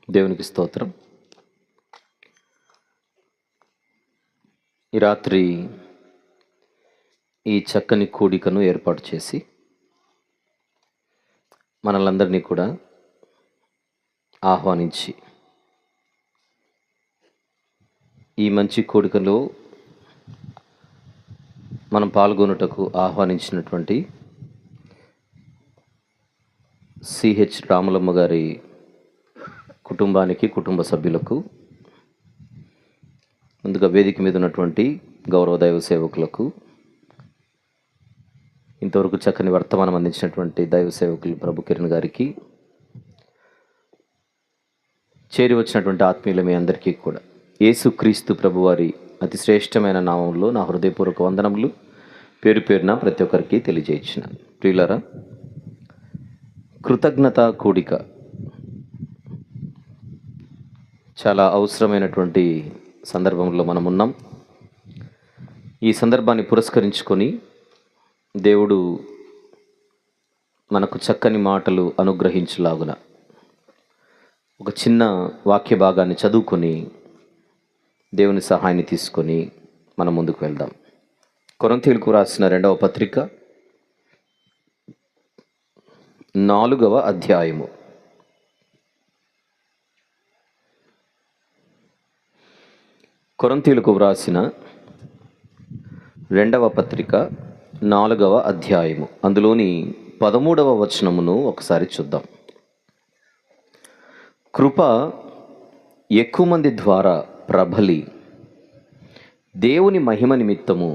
దేవునికి స్తోత్రం. ఈ రాత్రి ఈ చక్కని కూడికను ఏర్పాటు చేసి మనలందరినీ కూడా ఆహ్వానించి ఈ మంచి కూడికలో మనం పాల్గొనుటకు ఆహ్వానించినటువంటి సిహెచ్ రాములమ్మ గారి కుటుంబానికి, కుటుంబ సభ్యులకు, ముందుగా వేదిక మీద ఉన్నటువంటి గౌరవ దైవ సేవకులకు, ఇంతవరకు చక్కని వర్తమానం అందించినటువంటి దైవ సేవకులు ప్రభు కిరణ్ గారికి, చేరి వచ్చినటువంటి ఆత్మీయుల మీ అందరికీ కూడా యేసుక్రీస్తు ప్రభువారి అతి శ్రేష్టమైన నామంలో నా హృదయపూర్వక వందనములు పేరు పేరున ప్రతి ఒక్కరికి తెలియజేయించినాను. ప్రియులారా, కృతజ్ఞత కూడిక చాలా అవసరమైనటువంటి సందర్భంలో మనం ఉన్నాం. ఈ సందర్భాన్ని పురస్కరించుకొని దేవుడు మనకు చక్కని మాటలు అనుగ్రహించులాగున ఒక చిన్న వాక్య భాగాన్ని చదువుకొని దేవుని సహాయాన్ని తీసుకొని మనం ముందుకు వెళ్దాం. కొరింథీయులకు రాసిన 2వ పత్రిక 4వ అధ్యాయము. కొరింథీయులకు వ్రాసిన 2వ పత్రిక 4వ అధ్యాయము, అందులోని 13వ వచనమును ఒకసారి చూద్దాం. కృప ఎక్కువ మంది ద్వారా ప్రబలి దేవుని మహిమ నిమిత్తము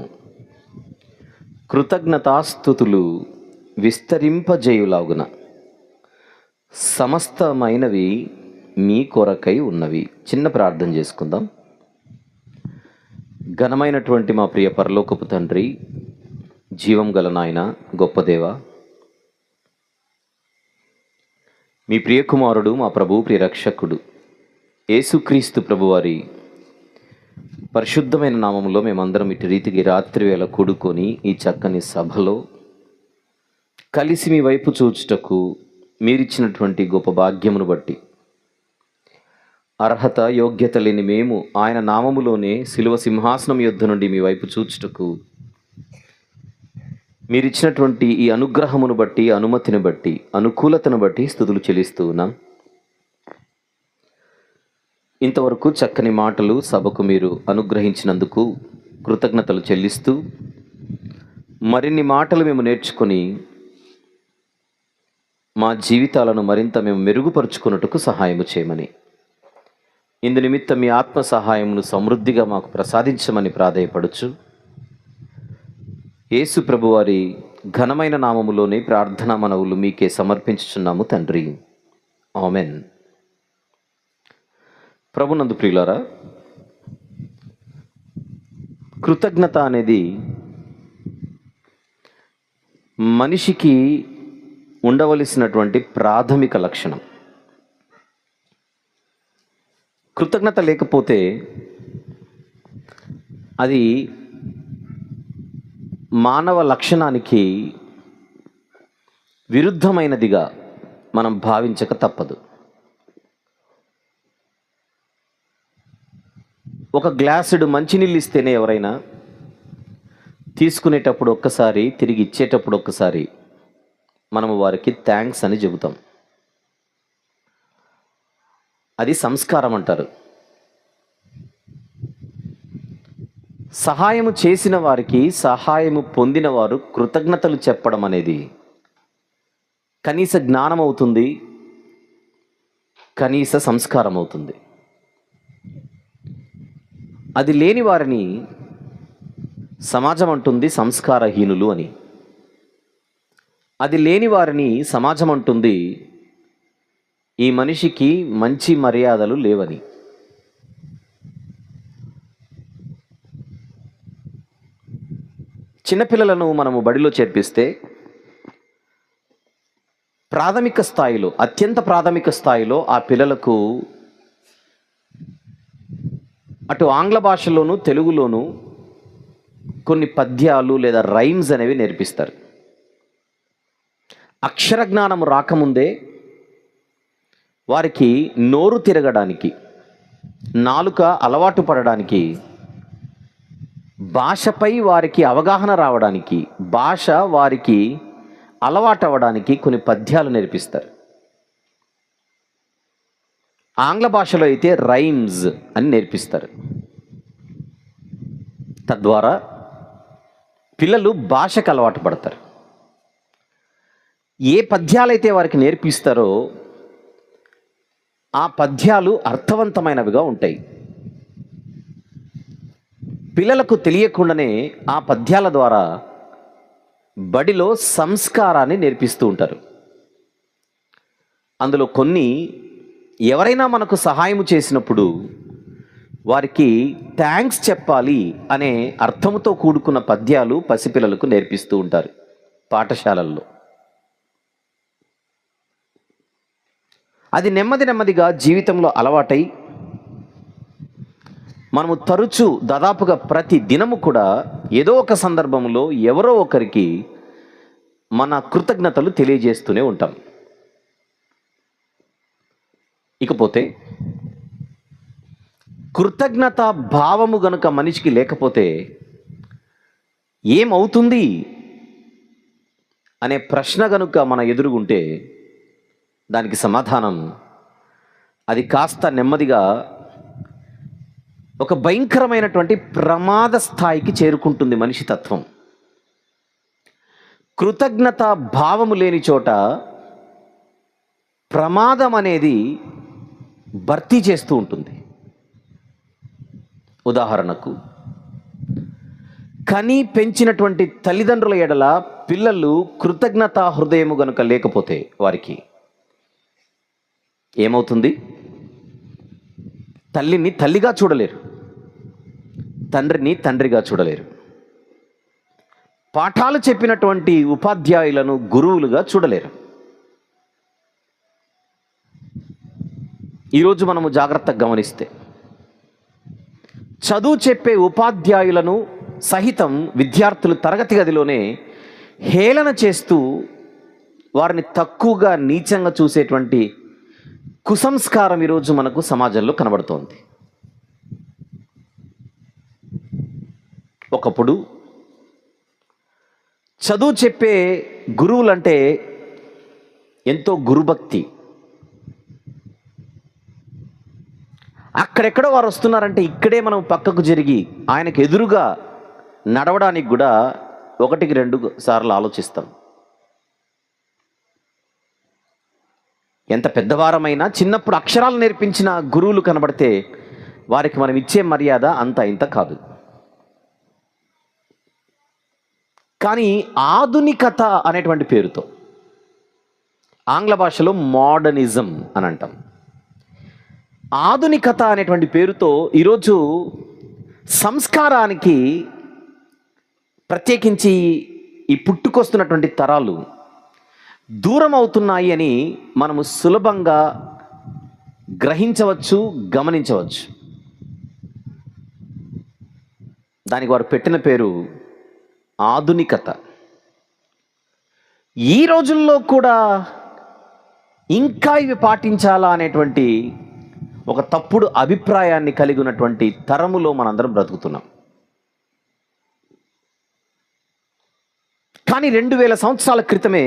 కృతజ్ఞతాస్తుతులు విస్తరింపజేయులాగున సమస్తమైనవి మీ కొరకై ఉన్నవి. చిన్న ప్రార్థన చేసుకుందాం. ఘనమైనటువంటి మా ప్రియ పరలోకపు తండ్రి, జీవం గల నాయన, గొప్ప దేవ, మీ ప్రియకుమారుడు, మా ప్రభు, ప్రియ రక్షకుడు యేసుక్రీస్తు ప్రభువారి పరిశుద్ధమైన నామంలో మేమందరం ఇటు రీతికి రాత్రి వేళ కూడుకొని ఈ చక్కని సభలో కలిసి మీ వైపు చూచుటకు మీరిచ్చినటువంటి గొప్ప భాగ్యమును బట్టి, అర్హత యోగ్యత లేని మేము ఆయన నామములోనే శిలువ సింహాసనం యొద్ద నుండి మీ వైపు చూచుటకు మీరిచ్చినటువంటి ఈ అనుగ్రహమును బట్టి, అనుమతిని బట్టి, అనుకూలతను బట్టి స్తుతులు చెల్లిస్తూ ఉన్నాం. ఇంతవరకు చక్కని మాటలు సభకు మీరు అనుగ్రహించినందుకు కృతజ్ఞతలు చెల్లిస్తూ, మరిన్ని మాటలు మేము నేర్చుకొని మా జీవితాలను మరింత మేము మెరుగుపరుచుకున్నట్టుకు సహాయము చేయమని, ఇందు నిమిత్తం మీ ఆత్మ సహాయమును సమృద్ధిగా మాకు ప్రసాదించమని ప్రాధేయపడుచు యేసు ప్రభువారి ఘనమైన నామములోనే ప్రార్థనా మనవులు మీకే సమర్పించుచున్నాము తండ్రి. ఆమెన్. ప్రభునందు ప్రియులారా, కృతజ్ఞత అనేది మనిషికి ఉండవలసినటువంటి ప్రాథమిక లక్షణం. కృతజ్ఞత లేకపోతే అది మానవ లక్షణానికి విరుద్ధమైనదిగా మనం భావించక తప్పదు. ఒక గ్లాసుడు మంచినీళ్ళు ఇస్తేనే ఎవరైనా తీసుకునేటప్పుడు ఒక్కసారి, తిరిగి ఇచ్చేటప్పుడు ఒక్కసారి మనము వారికి థ్యాంక్స్ అని చెబుతాం. అది సంస్కారం అంటారు. సహాయము చేసిన వారికి, సహాయము పొందిన వారు కృతజ్ఞతలు చెప్పడం అనేది కనీస జ్ఞానం అవుతుంది, కనీస సంస్కారం అవుతుంది. అది లేని వారిని సమాజం అంటుంది సంస్కారహీనులు అని. అది లేని వారిని సమాజం అంటుంది ఈ మనిషికి మంచి మర్యాదలు లేవని. చిన్నపిల్లలను మనము బడిలో చేర్పిస్తే ప్రాథమిక స్థాయిలో, అత్యంత ప్రాథమిక స్థాయిలో ఆ పిల్లలకు అటు ఆంగ్ల భాషలోను, తెలుగులోను కొన్ని పద్యాలు లేదా రైమ్స్ అనేవి నేర్పిస్తారు. అక్షర జ్ఞానం రాకముందే వారికి నోరు తిరగడానికి, నాలుక అలవాటు పడడానికి, భాషపై వారికి అవగాహన రావడానికి, భాష వారికి అలవాటు అవ్వడానికి కొన్ని పద్యాలు నేర్పిస్తారు. ఆంగ్ల భాషలో అయితే రైమ్స్ అని నేర్పిస్తారు. తద్వారా పిల్లలు భాషకు అలవాటు పడతారు. ఏ పద్యాలైతే వారికి నేర్పిస్తారో ఆ పద్యాలు అర్థవంతమైనవిగా ఉంటాయి. పిల్లలకు తెలియకుండానే ఆ పద్యాల ద్వారా బడిలో సంస్కారాన్ని నేర్పిస్తూ ఉంటారు. అందులో కొన్ని ఎవరైనా మనకు సహాయం చేసినప్పుడు వారికి థ్యాంక్స్ చెప్పాలి అనే అర్థముతో కూడుకున్న పద్యాలు పసిపిల్లలకు నేర్పిస్తూ ఉంటారు పాఠశాలల్లో. అది నెమ్మదిగా జీవితంలో అలవాటై మనము తరచూ దాదాపుగా ప్రతి దినము కూడా ఏదో ఒక సందర్భంలో ఎవరో ఒకరికి మన కృతజ్ఞతలు తెలియజేస్తూనే ఉంటాం. ఇకపోతే కృతజ్ఞత భావము గనుక మనిషికి లేకపోతే ఏమవుతుంది అనే ప్రశ్న గనుక మన ఎదురుగుంటే దానికి సమాధానం, అది కాస్త నెమ్మదిగా ఒక భయంకరమైనటువంటి ప్రమాద స్థాయికి చేరుకుంటుంది మనిషి తత్వం. కృతజ్ఞత భావము లేని చోట ప్రమాదం అనేది భర్తీ చేస్తూ ఉంటుంది. ఉదాహరణకు, కని పెంచినటువంటి తల్లిదండ్రుల ఎడల పిల్లలు కృతజ్ఞతా హృదయము గనుక లేకపోతే వారికి ఏమవుతుంది? తల్లిని తల్లిగా చూడలేరు, తండ్రిని తండ్రిగా చూడలేరు, పాఠాలు చెప్పినటువంటి ఉపాధ్యాయులను గురువులుగా చూడలేరు. ఈరోజు మనము జాగ్రత్తగా గమనిస్తే చదువు చెప్పే ఉపాధ్యాయులను సహితం విద్యార్థులు తరగతి గదిలోనే హేళన చేస్తూ వారిని తక్కువగా నీచంగా చూసేటువంటి కుసంస్కారం ఈరోజు మనకు సమాజంలో కనబడుతోంది. ఒకప్పుడు చదువు చెప్పే గురువులంటే ఎంతో గురుభక్తి. అక్కడెక్కడో వారు వస్తున్నారంటే ఇక్కడే మనం పక్కకు జరిగి ఆయనకు ఎదురుగా నడవడానికి కూడా 1-2 సార్లు ఆలోచిస్తాం. ఎంత పెద్దవారమైనా చిన్నప్పుడు అక్షరాలు నేర్పించిన గురువులు కనబడితే వారికి మనం ఇచ్చే మర్యాద అంత ఇంత కాదు. కానీ ఆధునికత అనేటువంటి పేరుతో, ఆంగ్ల భాషలో మోడర్నిజం అని అంటాం, ఆధునికత అనేటువంటి పేరుతో ఈరోజు సంస్కారానికి, ప్రత్యేకించి ఈ పుట్టుకొస్తున్నటువంటి తరాలు దూరం అవుతున్నాయి అని మనము సులభంగా గ్రహించవచ్చు, గమనించవచ్చు. దానికి వారు పెట్టిన పేరు ఆధునికత. ఈ రోజుల్లో కూడా ఇంకా ఇవి పాటించాలా అనేటువంటి ఒక తప్పుడు అభిప్రాయాన్ని కలిగి ఉన్నటువంటి తరములో మనందరం బ్రతుకుతున్నాం. కానీ 2000 సంవత్సరాల క్రితమే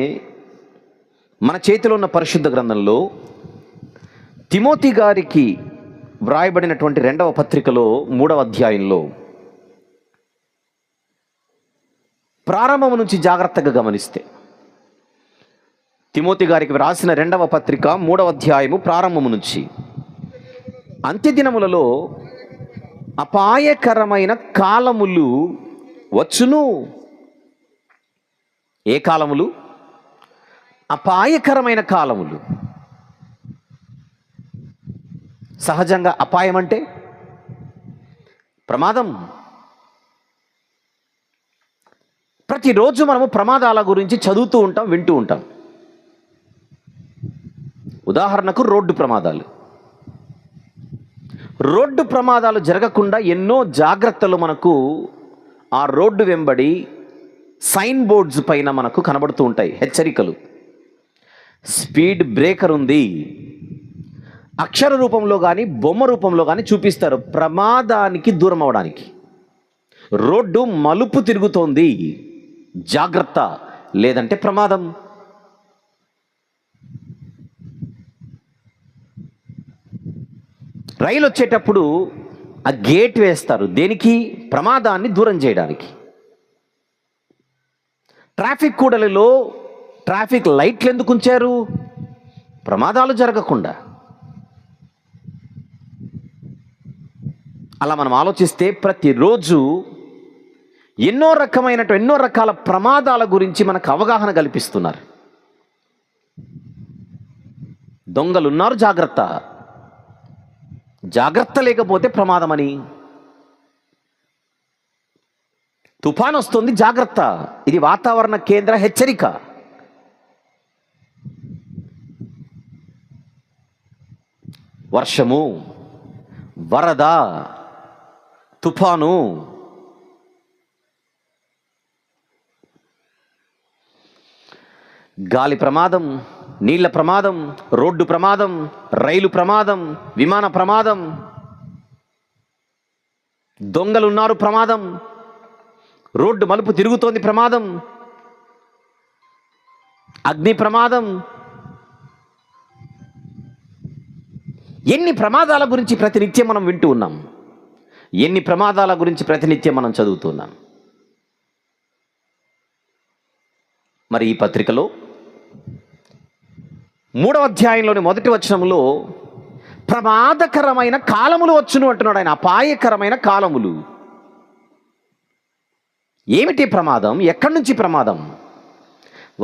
మన చేతిలో ఉన్న పరిశుద్ధ గ్రంథంలో తిమోతి గారికి వ్రాయబడినటువంటి 2వ పత్రికలో 3వ అధ్యాయంలో ప్రారంభం నుంచి జాగ్రత్తగా గమనిస్తే, తిమోతి గారికి వ్రాసిన 2వ పత్రిక 3వ అధ్యాయము ప్రారంభము నుంచి, అంత్యదినములలో అపాయకరమైన కాలములు వచ్చును. ఏ కాలములు? అపాయకరమైన కాలములు. సహజంగా అపాయం అంటే ప్రమాదం. ప్రతిరోజు మనము ప్రమాదాల గురించి చదువుతూ ఉంటాం, వింటూ ఉంటాం. ఉదాహరణకు రోడ్డు ప్రమాదాలు. రోడ్డు ప్రమాదాలు జరగకుండా ఎన్నో జాగ్రత్తలు మనకు ఆ రోడ్డు వెంబడి సైన్ బోర్డ్స్ పైన మనకు కనబడుతూ ఉంటాయి, హెచ్చరికలు. స్పీడ్ బ్రేకర్ ఉంది, అక్షర రూపంలో కానీ బొమ్మ రూపంలో కానీ చూపిస్తారు ప్రమాదానికి దూరం అవడానికి. రోడ్డు మలుపు తిరుగుతోంది, జాగ్రత్త, లేదంటే ప్రమాదం. రైలు వచ్చేటప్పుడు ఆ గేట్ వేస్తారు, దేనికి? ప్రమాదాన్ని దూరం చేయడానికి. ట్రాఫిక్ కూడలిలో ట్రాఫిక్ లైట్లు ఎందుకు ఉంచారు? ప్రమాదాలు జరగకుండా. అలా మనం ఆలోచిస్తే ప్రతిరోజు ఎన్నో రకాల ప్రమాదాల గురించి మనకు అవగాహన కల్పిస్తున్నారు. దొంగలున్నారు, జాగ్రత్త, జాగ్రత్త లేకపోతే ప్రమాదమని. తుఫాన్ వస్తుంది, జాగ్రత్త, ఇది వాతావరణ కేంద్ర హెచ్చరిక. వర్షము, వరద, తుఫాను, గాలి ప్రమాదం, నీళ్ల ప్రమాదం, రోడ్డు ప్రమాదం, రైలు ప్రమాదం, విమాన ప్రమాదం, దొంగలున్నారు ప్రమాదం, రోడ్డు మలుపు తిరుగుతోంది ప్రమాదం, అగ్ని ప్రమాదం. ఎన్ని ప్రమాదాల గురించి ప్రతినిత్యం మనం వింటూ ఉన్నాం, ఎన్ని ప్రమాదాల గురించి ప్రతినిత్యం మనం చదువుతున్నాం. మరి ఈ పత్రికలో 3వ అధ్యాయంలోని 1వ వచనంలో ప్రమాదకరమైన కాలములు వచ్చును అంటున్నాడు ఆయన. అపాయకరమైన కాలములు. ఏమిటి ప్రమాదం? ఎక్కడి నుంచి ప్రమాదం?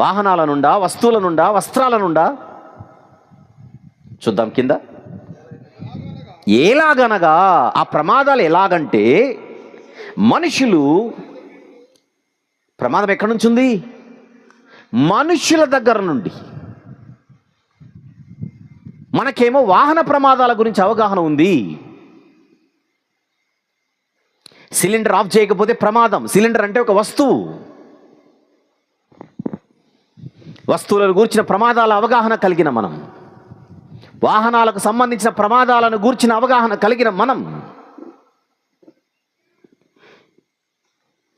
వాహనాల నుండా, వస్తువుల నుండా, వస్త్రాల నుండా? చూద్దాం కింద. ఎలాగనగా, ఆ ప్రమాదాలు ఎలాగంటే, మనుషులు, ప్రమాదం ఎక్కడి నుంచి ఉంది? మనుషుల దగ్గర నుండి. మనకేమో వాహన ప్రమాదాల గురించి అవగాహన ఉంది. సిలిండర్ ఆఫ్ చేయకపోతే ప్రమాదం. సిలిండర్ అంటే ఒక వస్తువు. వస్తువులను గూర్చిన ప్రమాదాల అవగాహన కలిగిన మనం, వాహనాలకు సంబంధించిన ప్రమాదాలను గూర్చిన అవగాహన కలిగిన మనం,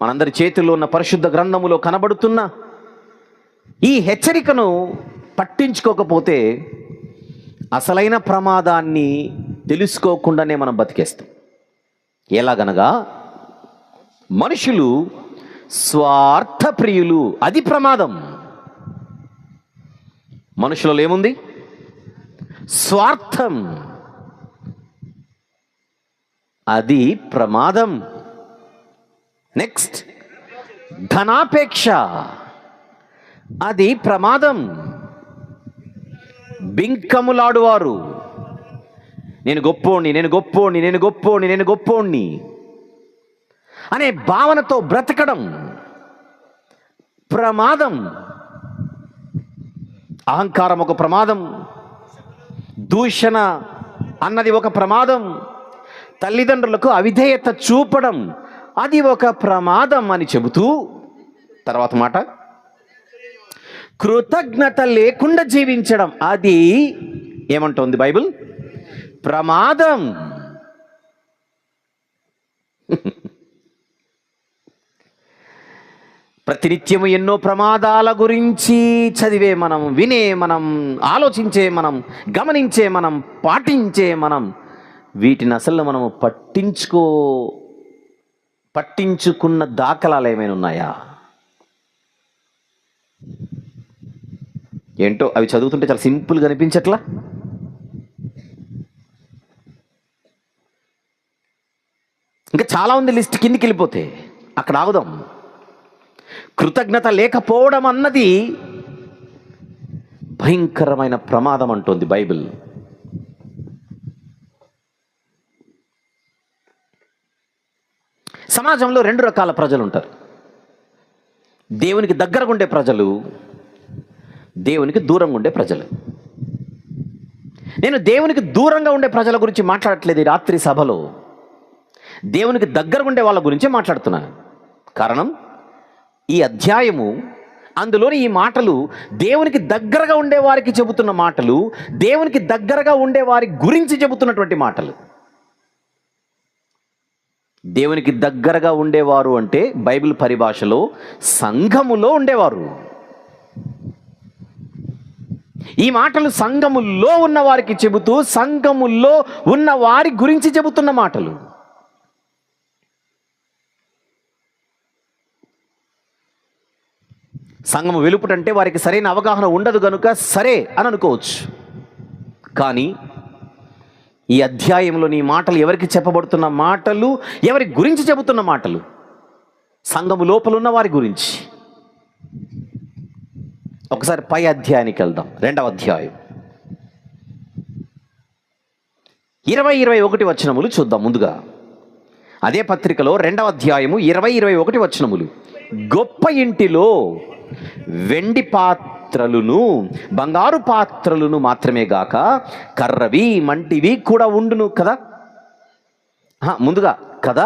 మనందరి చేతుల్లో ఉన్న పరిశుద్ధ గ్రంథములో కనబడుతున్న ఈ హెచ్చరికను పట్టించుకోకపోతే అసలైన ప్రమాదాన్ని తెలుసుకోకుండానే మనం బతికేస్తాం. ఎలాగనగా, మనుషులు స్వార్థప్రియులు. అది ప్రమాదం. మనుషులలో ఏముంది? స్వార్థం. అది ప్రమాదం. నెక్స్ట్, ధనాపేక్ష. అది ప్రమాదం. బింకములాడువారు, నేను గొప్పోణ్ణి, నేను గొప్పోణ్ణి, నేను గొప్పోణ్ణి, నేను గొప్పోణ్ణి అనే భావనతో బ్రతకడం ప్రమాదం. అహంకారం ఒక ప్రమాదం. దూషణ అన్నది ఒక ప్రమాదం. తల్లిదండ్రులకు అవిధేయత చూపడం అది ఒక ప్రమాదం అని చెబుతూ, తర్వాత మాట, కృతజ్ఞత లేకుండా జీవించడం అది ఏమంటోంది బైబిల్? ప్రమాదం. ప్రతినిత్యము ఎన్నో ప్రమాదాల గురించి చదివే మనం, వినే మనం, ఆలోచించే మనం, గమనించే మనం, పాటించే మనం, వీటిని అసలు మనము పట్టించుకున్న దాఖలాలు ఏమైనా ఉన్నాయా? ఏంటో అవి చదువుతుంటే చాలా సింపుల్గా అనిపించట్లా? ఇంకా చాలా ఉంది లిస్ట్, కిందికి వెళ్ళిపోతే. అక్కడ ఆగుదాం. కృతజ్ఞత లేకపోవడం అన్నది భయంకరమైన ప్రమాదం అంటోంది బైబిల్. సమాజంలో 2 రకాల ప్రజలు ఉంటారు. దేవునికి దగ్గరగా ఉండే ప్రజలు, దేవునికి దూరంగా ఉండే ప్రజలు. నేను దేవునికి దూరంగా ఉండే ప్రజల గురించి మాట్లాడట్లేదు ఈ రాత్రి సభలో. దేవునికి దగ్గరగా ఉండే వాళ్ళ గురించే మాట్లాడుతున్నాను. కారణం, ఈ అధ్యాయము అందులోని ఈ మాటలు దేవునికి దగ్గరగా ఉండే వారికి చెబుతున్న మాటలు, దేవునికి దగ్గరగా ఉండే వారి గురించి చెబుతున్నటువంటి మాటలు. దేవునికి దగ్గరగా ఉండేవారు అంటే బైబిల్ పరిభాషలో సంఘములో ఉండేవారు. ఈ మాటలు సంఘములో ఉన్న వారికి చెబుతూ సంఘములో ఉన్న వారి గురించి చెబుతున్న మాటలు. సంఘము వెలుపుటంటే వారికి సరైన అవగాహన ఉండదు గనుక సరే అని అనుకోవచ్చు. కానీ ఈ అధ్యాయంలోని ఈ మాటలు ఎవరికి చెప్పబడుతున్న మాటలు, ఎవరి గురించి చెబుతున్న మాటలు? సంఘము లోపల ఉన్న వారి గురించి. ఒకసారి పై అధ్యాయానికి వెళ్దాం. 2వ అధ్యాయం 20-21 వచనములు చూద్దాం. ముందుగా అదే పత్రికలో 2వ అధ్యాయము 20-21 వచనములు. గొప్ప ఇంటిలో వెండి పాత్రలును బంగారు పాత్రలును మాత్రమే గాక కర్రవి మంటివి కూడా ఉండును కదా. ముందుగా కదా,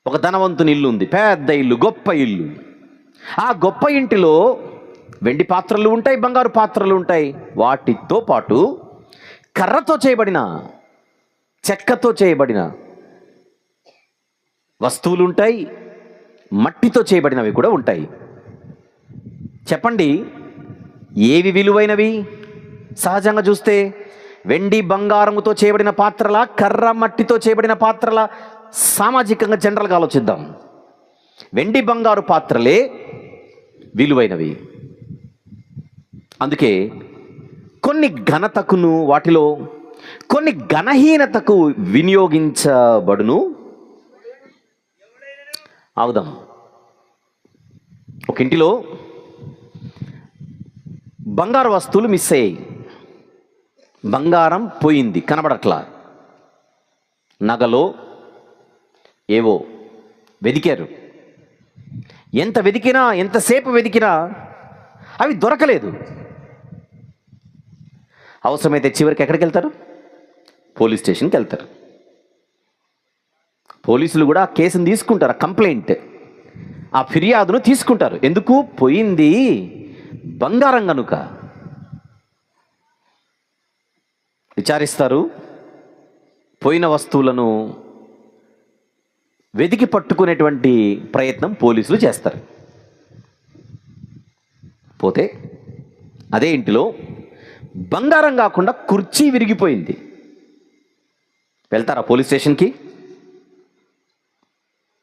ఒక ధనవంతుని ఇల్లు ఉంది, పెద్ద ఇల్లు, గొప్ప ఇల్లు. ఆ గొప్ప ఇంటిలో వెండి పాత్రలు ఉంటాయి, బంగారు పాత్రలు ఉంటాయి. వాటితో పాటు కర్రతో చేయబడిన, చెక్కతో చేయబడిన వస్తువులు ఉంటాయి, మట్టితో చేయబడినవి కూడా ఉంటాయి. చెప్పండి, ఏవి విలువైనవి? సహజంగా చూస్తే వెండి బంగారముతో చేయబడిన పాత్రల, కర్ర మట్టితో చేయబడిన పాత్రల? సామాజికంగా జనరల్గా ఆలోచిద్దాం. వెండి బంగారు పాత్రలే విలువైనవి. అందుకే కొన్ని ఘనతకును, వాటిలో కొన్ని ఘనహీనతకు వినియోగించబడును. అవుదాం. ఒక ఇంటిలో బంగారు వస్తువులు మిస్ అయ్యాయి, బంగారం పోయింది, కనబడట్లా. నగలో ఏవో వెదికారు, ఎంత వెతికినా, ఎంతసేపు వెతికినా అవి దొరకలేదు. అవసరమైతే చివరికి ఎక్కడికి వెళ్తారు? పోలీస్ స్టేషన్కి వెళ్తారు. పోలీసులు కూడా ఆ కేసును తీసుకుంటారు, ఆ కంప్లైంట్, ఆ ఫిర్యాదును తీసుకుంటారు. ఎందుకు? పోయింది బంగారం కనుక. విచారిస్తారు. పోయిన వస్తువులను వెతికి పట్టుకునేటువంటి ప్రయత్నం పోలీసులు చేస్తారు. పోతే అదే ఇంటిలో బంగారం కాకుండా కుర్చీ విరిగిపోయింది. వెళ్తారా పోలీస్ స్టేషన్కి?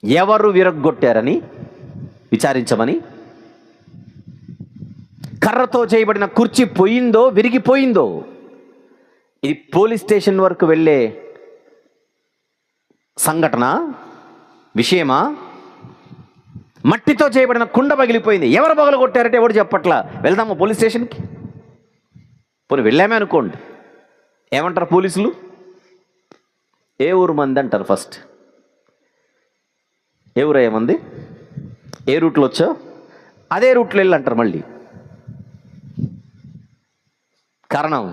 ఎవరు విరగ్గొట్టారని విచారించమని. కర్రతో చేయబడిన కుర్చీ పోయిందో, విరిగిపోయిందో, ఇది పోలీస్ స్టేషన్ వరకు వెళ్ళే సంఘటన, విషయమా? మట్టితో చేయబడిన కుండ పగిలిపోయింది, ఎవరు పగలు కొట్టారంటే ఎవరు చెప్పట్లా. వెళ్దామా పోలీస్ స్టేషన్కి? పోనీ వెళ్ళామే అనుకోండి, ఏమంటారు పోలీసులు? ఏ ఊరు మంది అంటారు ఫస్ట్. ఏ ఊరు ఏమంది, ఏ రూట్లో వచ్చావు, అదే రూట్లో వెళ్ళి అంటారు మళ్ళీ. కారణం,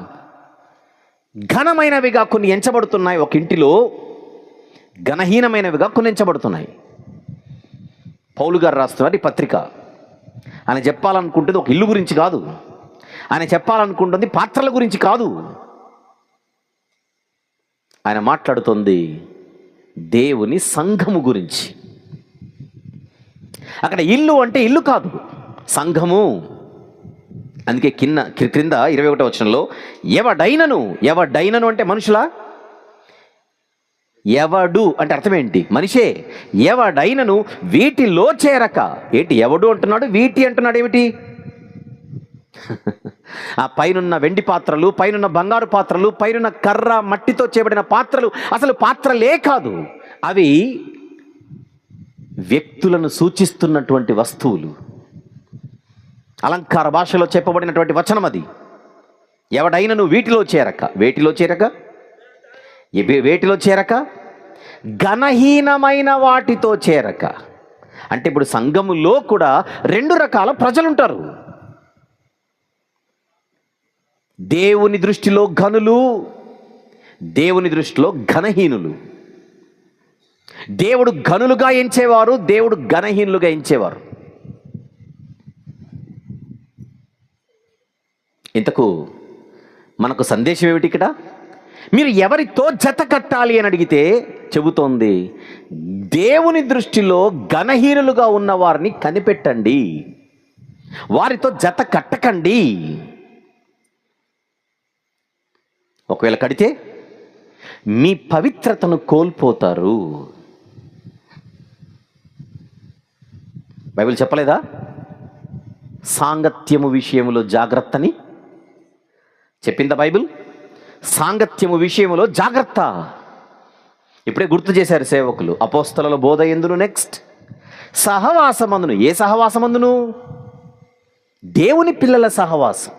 ఘనమైనవిగా కొన్ని ఎంచబడుతున్నాయి ఒక ఇంటిలో, ఘనహీనమైనవిగా కొన్ని ఎంచబడుతున్నాయి. పౌలు గారు రాస్తున్నారు ఈ పత్రిక. ఆయన చెప్పాలనుకుంటుంది ఒక ఇల్లు గురించి కాదు, ఆయన చెప్పాలనుకుంటుంది పాత్రల గురించి కాదు. ఆయన మాట్లాడుతుంది దేవుని సంఘము గురించి. అక్కడ ఇల్లు అంటే ఇల్లు కాదు, సంఘము. అందుకే క్రింద 21వ వచనంలో ఎవడైనను అంటే మనుషులా? ఎవడు అంటే అర్థం ఏంటి? మనిషే. ఎవడైనను వీటిలో చేరక. ఏంటి ఎవడు అంటున్నాడు, వీటి అంటున్నాడు ఏమిటి? ఆ పైనున్న వెండి పాత్రలు, పైనున్న బంగారు పాత్రలు, పైనున్న కర్ర మట్టితో చేయబడిన పాత్రలు అసలు పాత్రలే కాదు, అవి వ్యక్తులను సూచిస్తున్నటువంటి వస్తువులు. అలంకార భాషలో చెప్పబడినటువంటి వచనం అది. ఎవడైనను వేటిలో చేరక ఘనహీనమైన వాటితో చేరక. అంటే ఇప్పుడు సంఘములో కూడా 2 రకాల ప్రజలుంటారు. దేవుని దృష్టిలో ఘనులు, దేవుని దృష్టిలో ఘనహీనులు. దేవుడు ఘనులుగా ఎంచేవారు, దేవుడు ఘనహీనులుగా ఎంచేవారు. ఇంతకు మనకు సందేశం ఏమిటి ఇక్కడ? మీరు ఎవరితో జత కట్టాలి అని అడిగితే చెబుతోంది, దేవుని దృష్టిలో ఘనహీనులుగా ఉన్న వారిని కనిపెట్టండి, వారితో జత కట్టకండి. ఒకవేళ కడితే మీ పవిత్రతను కోల్పోతారు. బైబిల్ చెప్పలేదా? సాంగత్యము విషయములో జాగ్రత్తని చెప్పిందా బైబిల్? సాంగత్యము విషయములో జాగ్రత్త. ఇప్పుడే గుర్తు చేశారు సేవకులు. అపోస్తలుల బోధ ఎందును, నెక్స్ట్ సహవాసమందును. ఏ సహవాసమందును? దేవుని పిల్లల సహవాసం,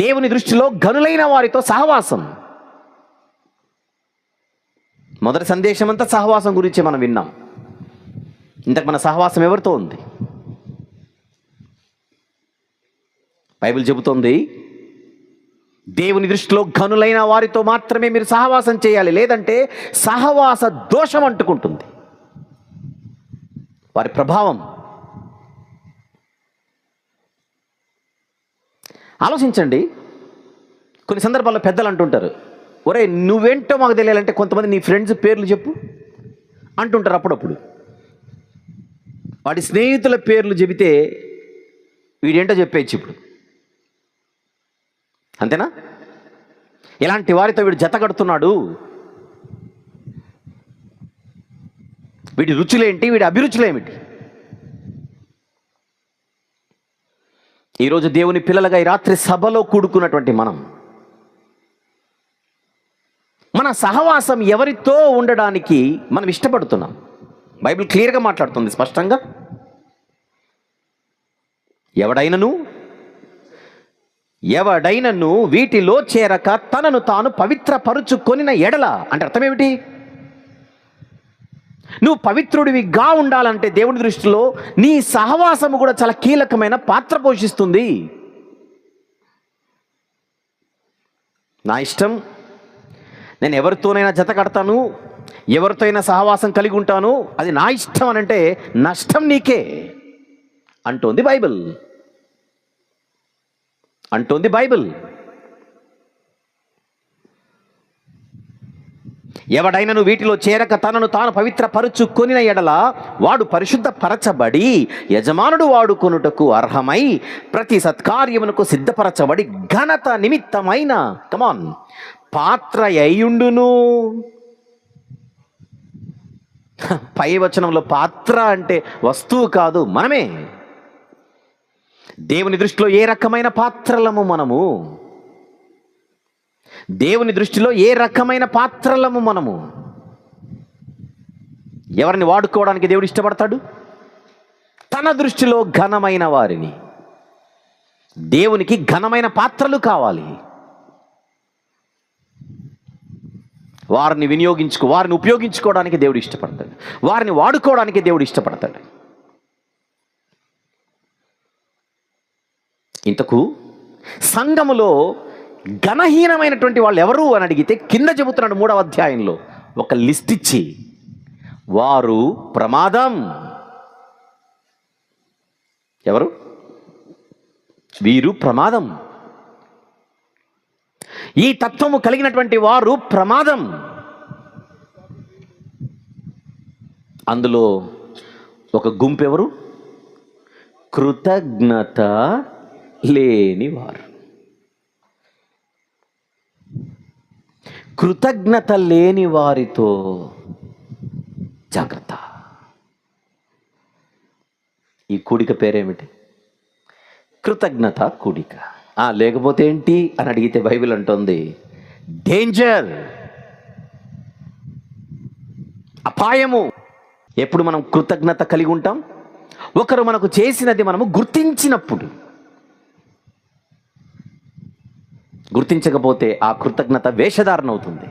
దేవుని దృష్టిలో ఘనులైన వారితో సహవాసం. మొదటి సందేశం అంతా సహవాసం గురించి మనం విన్నాం. ఇంతకు మన సహవాసం ఎవరితో ఉంది? బైబిల్ చెబుతోంది, దేవుని దృష్టిలో ఘనులైన వారితో మాత్రమే మీరు సహవాసం చేయాలి, లేదంటే సహవాస దోషం అంటుకుంటుంది, వారి ప్రభావం. ఆలోచించండి. కొన్ని సందర్భాల్లో పెద్దలు అంటుంటారు, ఒరే నువ్వేంటో మాకు తెలియాలంటే కొంతమంది నీ ఫ్రెండ్స్ పేర్లు చెప్పు అంటుంటారు. అప్పుడప్పుడు వాడి స్నేహితుల పేర్లు చెబితే వీడేంటో చెప్పేయచ్చు. ఇప్పుడు అంతేనా? ఇలాంటి వారితో వీడు జత కడుతున్నాడు, వీడి రుచులేంటి, వీడి అభిరుచులేమిటి? ఈరోజు దేవుని పిల్లలుగా ఈ రాత్రి సభలో కూడుకున్నటువంటి మన సహవాసం ఎవరితో ఉండడానికి మనం ఇష్టపడుతున్నాం? బైబిల్ క్లియర్గా మాట్లాడుతుంది స్పష్టంగా. ఎవడైనను వీటిలో చేరక తనను తాను పవిత్రపరుచుకొనిన ఎడల అంటే అర్థం ఏమిటి? నువ్వు పవిత్రుడివిగా ఉండాలంటే దేవుని దృష్టిలో నీ సహవాసము కూడా చాలా కీలకమైన పాత్ర పోషిస్తుంది. నా ఇష్టం, నేను ఎవరితోనైనా జత కడతాను, ఎవరితో అయినా సహవాసం కలిగి ఉంటాను, అది నా ఇష్టం అని అంటే నష్టం నీకే అంటోంది బైబిల్. ఎవడైనను వీటిలో చేరక తనను తాను పవిత్రపరుచుకొనిన ఎడల వాడు పరిశుద్ధపరచబడి యజమానుడు వాడుకొనుటకు అర్హమై ప్రతి సత్కార్యమునకు సిద్ధపరచబడి ఘనత నిమిత్తమైన పాత్ర అయ్యుండును. పై వచనంలో పాత్ర అంటే వస్తువు కాదు, మనమే. దేవుని దృష్టిలో ఏ రకమైన పాత్రలము మనము? దేవుని దృష్టిలో ఏ రకమైన పాత్రలము మనము? ఎవరిని వాడుకోవడానికి దేవుడు ఇష్టపడతాడు? తన దృష్టిలో ఘనమైన వారిని. దేవునికి ఘనమైన పాత్రలు కావాలి. వారిని ఉపయోగించుకోవడానికి దేవుడు ఇష్టపడతాడు, వారిని వాడుకోవడానికి దేవుడు ఇష్టపడతాడు. ఇంతకు సంఘములో ఘనహీనమైనటువంటి వాళ్ళు ఎవరు అని అడిగితే కింద చెబుతున్నాడు 3వ అధ్యాయంలో ఒక లిస్ట్ ఇచ్చి, వారు ప్రమాదం. ఎవరు? వీరు ప్రమాదం. ఈ తత్వము కలిగినటువంటి వారు ప్రమాదం. అందులో ఒక గుంపు ఎవరు? కృతజ్ఞత లేనివారు. కృతజ్ఞత లేని వారితో జాగ్రత్త. ఈ కూడిక పేరేమిటి? కృతజ్ఞత కూడిక. లేకపోతే ఏంటి అని అడిగితే బైబిల్ అంటుంది డేంజర్, అపాయము. ఎప్పుడు మనం కృతజ్ఞత కలిగి ఉంటాం? ఒకరు మనకు చేసినది మనము గుర్తించినప్పుడు. గుర్తించకపోతే ఆ కృతజ్ఞత వేషధారణ అవుతుంది.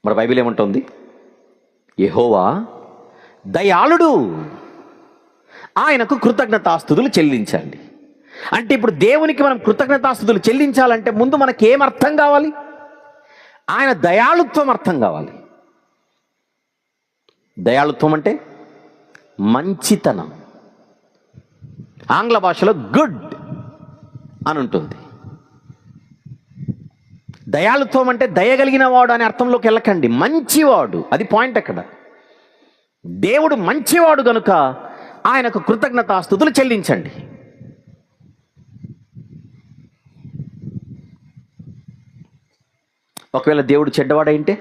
మరి బైబిల్ ఏమంటుంది? యెహోవా దయాళుడు, ఆయనకు కృతజ్ఞతాస్తుతులు చెల్లించండి. అంటే ఇప్పుడు దేవునికి మనం కృతజ్ఞతాస్తుతులు చెల్లించాలంటే ముందు మనకి ఏం అర్థం కావాలి? ఆయన దయాళుత్వం అర్థం కావాలి. దయాళుత్వం అంటే మంచితనం. ఆంగ్ల భాషలో గుడ్ అని ఉంటుంది. దయాళుత్వం అంటే దయగలిగిన వాడు అనే అర్థంలోకి వెళ్ళకండి, మంచివాడు. అది పాయింట్ అక్కడ. దేవుడు మంచివాడు గనుక ఆయనకు కృతజ్ఞతాస్తుతులు చెల్లించండి. ఒకవేళ దేవుడు చెడ్డవాడైంటే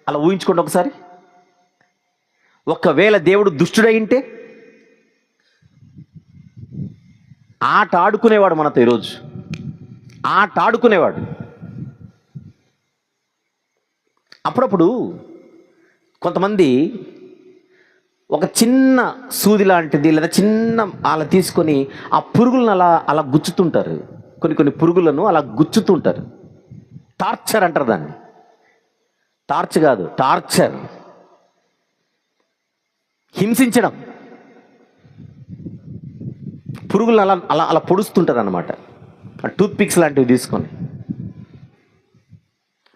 అలా ఊహించుకోండి ఒకసారి. ఒకవేళ దేవుడు దుష్టుడైంటే, ఆట ఆడుకునేవాడు మనతో ఈరోజు, ఆట ఆడుకునేవాడు. అప్పుడప్పుడు కొంతమంది ఒక చిన్న సూది లాంటిది లేదా చిన్న అలా తీసుకొని ఆ పురుగులను అలా గుచ్చుతుంటారు. కొన్ని పురుగులను అలా గుచ్చుతుంటారు. టార్చర్ అంటారు దాన్ని. టార్చ్ కాదు, టార్చర్, హింసించడం. పురుగులను అలా అలా అలా పొడుస్తుంటారు అన్నమాట, టూత్ పిక్స్ లాంటివి తీసుకొని.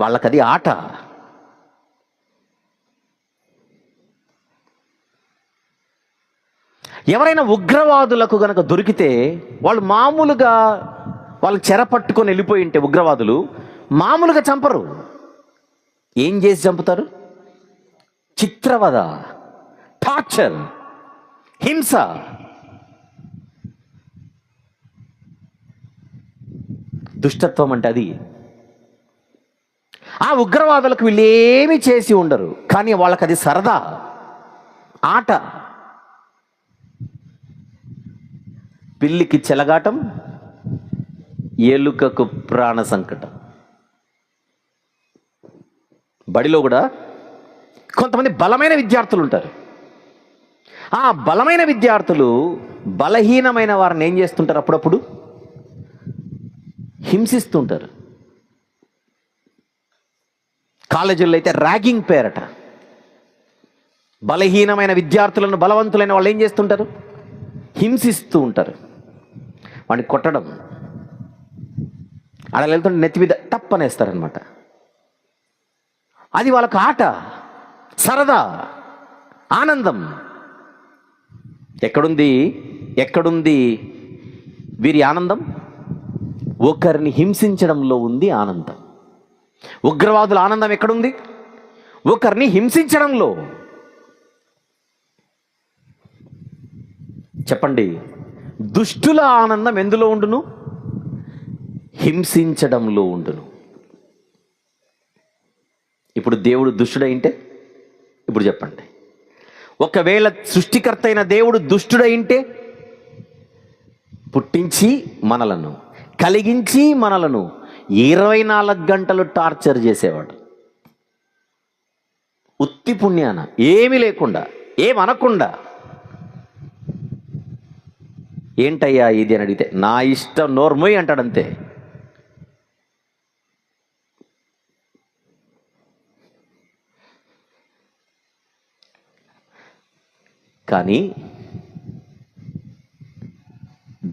వాళ్ళకది ఆట. ఎవరైనా ఉగ్రవాదులకు గనక దొరికితే వాళ్ళు మామూలుగా వాళ్ళు చెర పట్టుకొని వెళ్ళిపోయి ఉంటే ఉగ్రవాదులు మామూలుగా చంపరు. ఏం చేసి చంపుతారు? చిత్రవద, టార్చర్, హింస. దుష్టత్వం అంటే అది. ఆ ఉగ్రవాదులకు వీళ్ళేమీ చేసి ఉండరు, కానీ వాళ్ళకి అది సరదా, ఆట. పిల్లికి చెలగాటం, ఎలుకకు ప్రాణ సంకటం. బడిలో కూడా కొంతమంది బలమైన విద్యార్థులు ఉంటారు. ఆ బలమైన విద్యార్థులు బలహీనమైన వారిని ఏం చేస్తుంటారు? అప్పుడప్పుడు హింసిస్తుంటారు. కాలేజీల్లో అయితే ర్యాగింగ్ పేరట బలహీనమైన విద్యార్థులను బలవంతులైన వాళ్ళు ఏం చేస్తుంటారు? హింసిస్తూ ఉంటారు. వాడిని కొట్టడం, అలా వెళ్తుంటే నెత్తి మీద టప్పనేస్తారనమాట. అది వాళ్ళకు ఆట, సరదా, ఆనందం. ఎక్కడుంది వీరి ఆనందం? ఒకరిని హింసించడంలో ఉంది ఆనందం. ఉగ్రవాదుల ఆనందం ఎక్కడుంది? ఒకరిని హింసించడంలో. చెప్పండి, దుష్టుల ఆనందం ఎందులో ఉండును? హింసించడంలో ఉండును. ఇప్పుడు దేవుడు దుష్టుడైంటే, ఇప్పుడు చెప్పండి, ఒకవేళ సృష్టికర్త అయిన దేవుడు దుష్టుడైంటే, పుట్టించి మనలను, కలిగించి మనలను 24 గంటలు టార్చర్ చేసేవాడు. ఉత్తి పుణ్యాన, ఏమీ లేకుండా, ఏమనకుండా. ఏంటయ్యా ఇది అని అడిగితే, నా ఇష్టం, నోర్మోయ్ అంటాడంతే. కానీ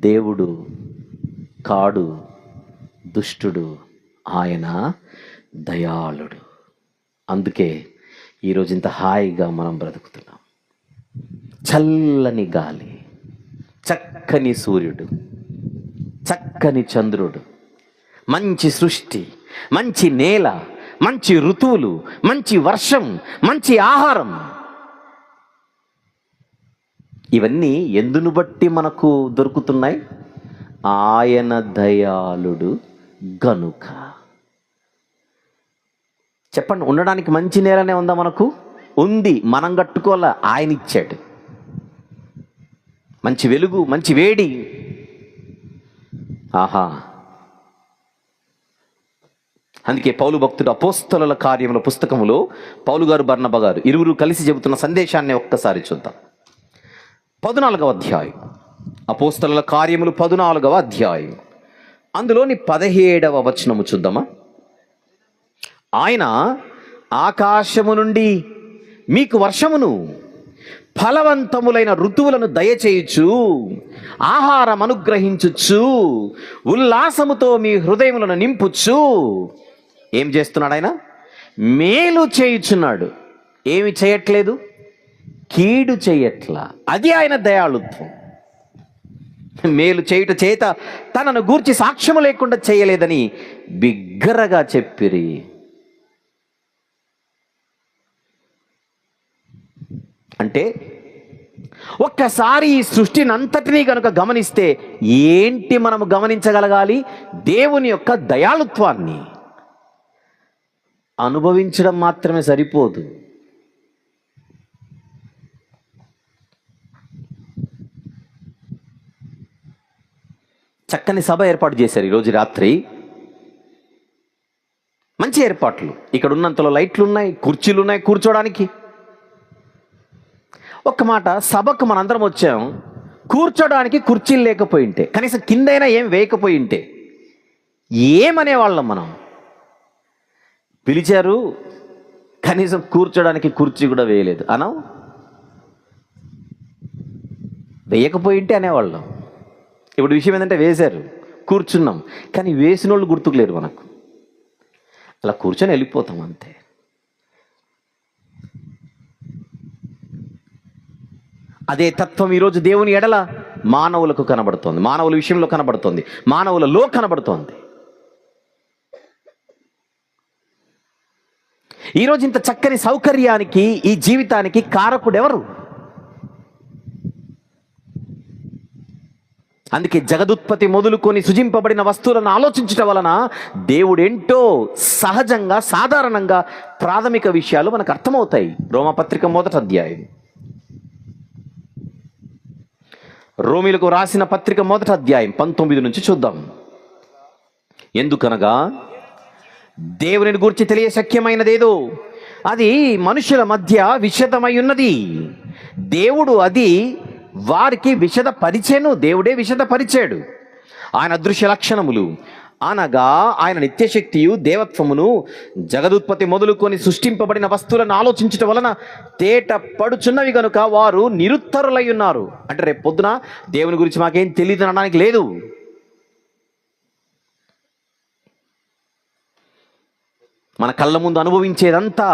దేవుడు కాడు దుష్టుడు, ఆయన దయాళుడు. అందుకే ఈరోజు ఇంత హాయిగా మనం బ్రతుకుతున్నాం. చల్లని గాలి, చక్కని సూర్యుడు, చక్కని చంద్రుడు, మంచి సృష్టి, మంచి నేల, మంచి ఋతువులు, మంచి వర్షం, మంచి ఆహారం. ఇవన్నీ ఎందును బట్టి మనకు దొరుకుతున్నాయి? ఆయన దయాళుడు గనుక. చెప్పండి, ఉండడానికి మంచి నేలనే ఉందా? మనకు ఉంది, మనం కట్టుకోవాలా, ఆయన ఇచ్చాడు. మంచి వెలుగు, మంచి వేడి. ఆహా! అందుకే పౌలు భక్తుడు అపోస్తలుల కార్యముల పుస్తకములో పౌలు గారు, బర్నబా గారు ఇరువురు కలిసి చెబుతున్న సందేశాన్ని ఒక్కసారి చూద్దాం. 14వ అధ్యాయం, అపోస్తలుల కార్యములు 14వ అధ్యాయం, అందులోని 17వ వచనము చూద్దామా. ఆయన ఆకాశము నుండి మీకు వర్షమును, ఫలవంతములైన ఋతువులను దయచేయుచు, ఆహారం అనుగ్రహించుచు, ఉల్లాసముతో మీ హృదయములను నింపుచు. ఏం చేస్తున్నాడు ఆయన? మేలు చేయుచున్నాడు. ఏమి చేయట్లేదు? కీడు చేయట్లా. అది ఆయన దయాళుత్వం. మేలు చేయుట చేత తనను గూర్చి సాక్ష్యము లేకుండా చేయలేదని బిగ్గరగా చెప్పిరి. అంటే ఒక్కసారి ఈ సృష్టిని అంతటినీ కనుక గమనిస్తే ఏంటి మనము గమనించగలగాలి? దేవుని యొక్క దయాళుత్వాన్ని. అనుభవించడం మాత్రమే సరిపోదు. చక్కని సభ ఏర్పాటు చేశారు ఈరోజు రాత్రి. మంచి ఏర్పాట్లు. ఇక్కడ ఉన్నంతలో లైట్లు ఉన్నాయి, కుర్చీలు ఉన్నాయి కూర్చోడానికి. ఒక్క మాట, సభకు మనందరం వచ్చాం, కూర్చోడానికి కుర్చీలు లేకపోయింటే, కనీసం కిందైనా ఏం వేయకపోయింటే ఏమనేవాళ్ళం మనం? పిలిచారు, కనీసం కూర్చోడానికి కుర్చీ కూడా వేయలేదు అనం, వేయకపోయింటే అనేవాళ్ళం. ఇప్పుడు విషయం ఏంటంటే వేశారు, కూర్చున్నాం, కానీ వేసిన వాళ్ళు గుర్తుకు లేరు మనకు. అలా కూర్చొని వెళ్ళిపోతాం అంతే. అదే తత్వం ఈరోజు దేవుని ఎడల మానవులకు కనబడుతోంది, మానవుల విషయంలో కనబడుతోంది, మానవులలో కనబడుతోంది. ఈరోజు ఇంత చక్కని సౌకర్యానికి, ఈ జీవితానికి కారకుడు ఎవరు? అందుకే జగదుత్పత్తి మొదలుకొని సృజింపబడిన వస్తువులను ఆలోచించటం వలన దేవుడేంటో సహజంగా, సాధారణంగా ప్రాథమిక విషయాలు మనకు అర్థమవుతాయి. రోమపత్రిక 1వ అధ్యాయం, రోమీలకు రాసిన పత్రిక 1వ అధ్యాయం 19 నుంచి చూద్దాం. ఎందుకనగా దేవుని గూర్చి తెలియ శక్యమైనదేదో అది మనుషుల మధ్య విషదమై ఉన్నది, దేవుడు అది వారికి విషదపరిచెను. దేవుడే విషదపరిచాడు. ఆయన అదృశ్య లక్షణములు అనగా ఆయన నిత్యశక్తియు దేవత్వమును జగదుత్పత్తి మొదలుకొని సృష్టింపబడిన వస్తువులను ఆలోచించటం వలన తేట పడుచున్నవి గనుక వారు నిరుత్తరులై ఉన్నారు. అంటే రేపు పొద్దున దేవుని గురించి మాకేం తెలియదు అనడానికి లేదు. మన కళ్ళ ముందు అనుభవించేదంతా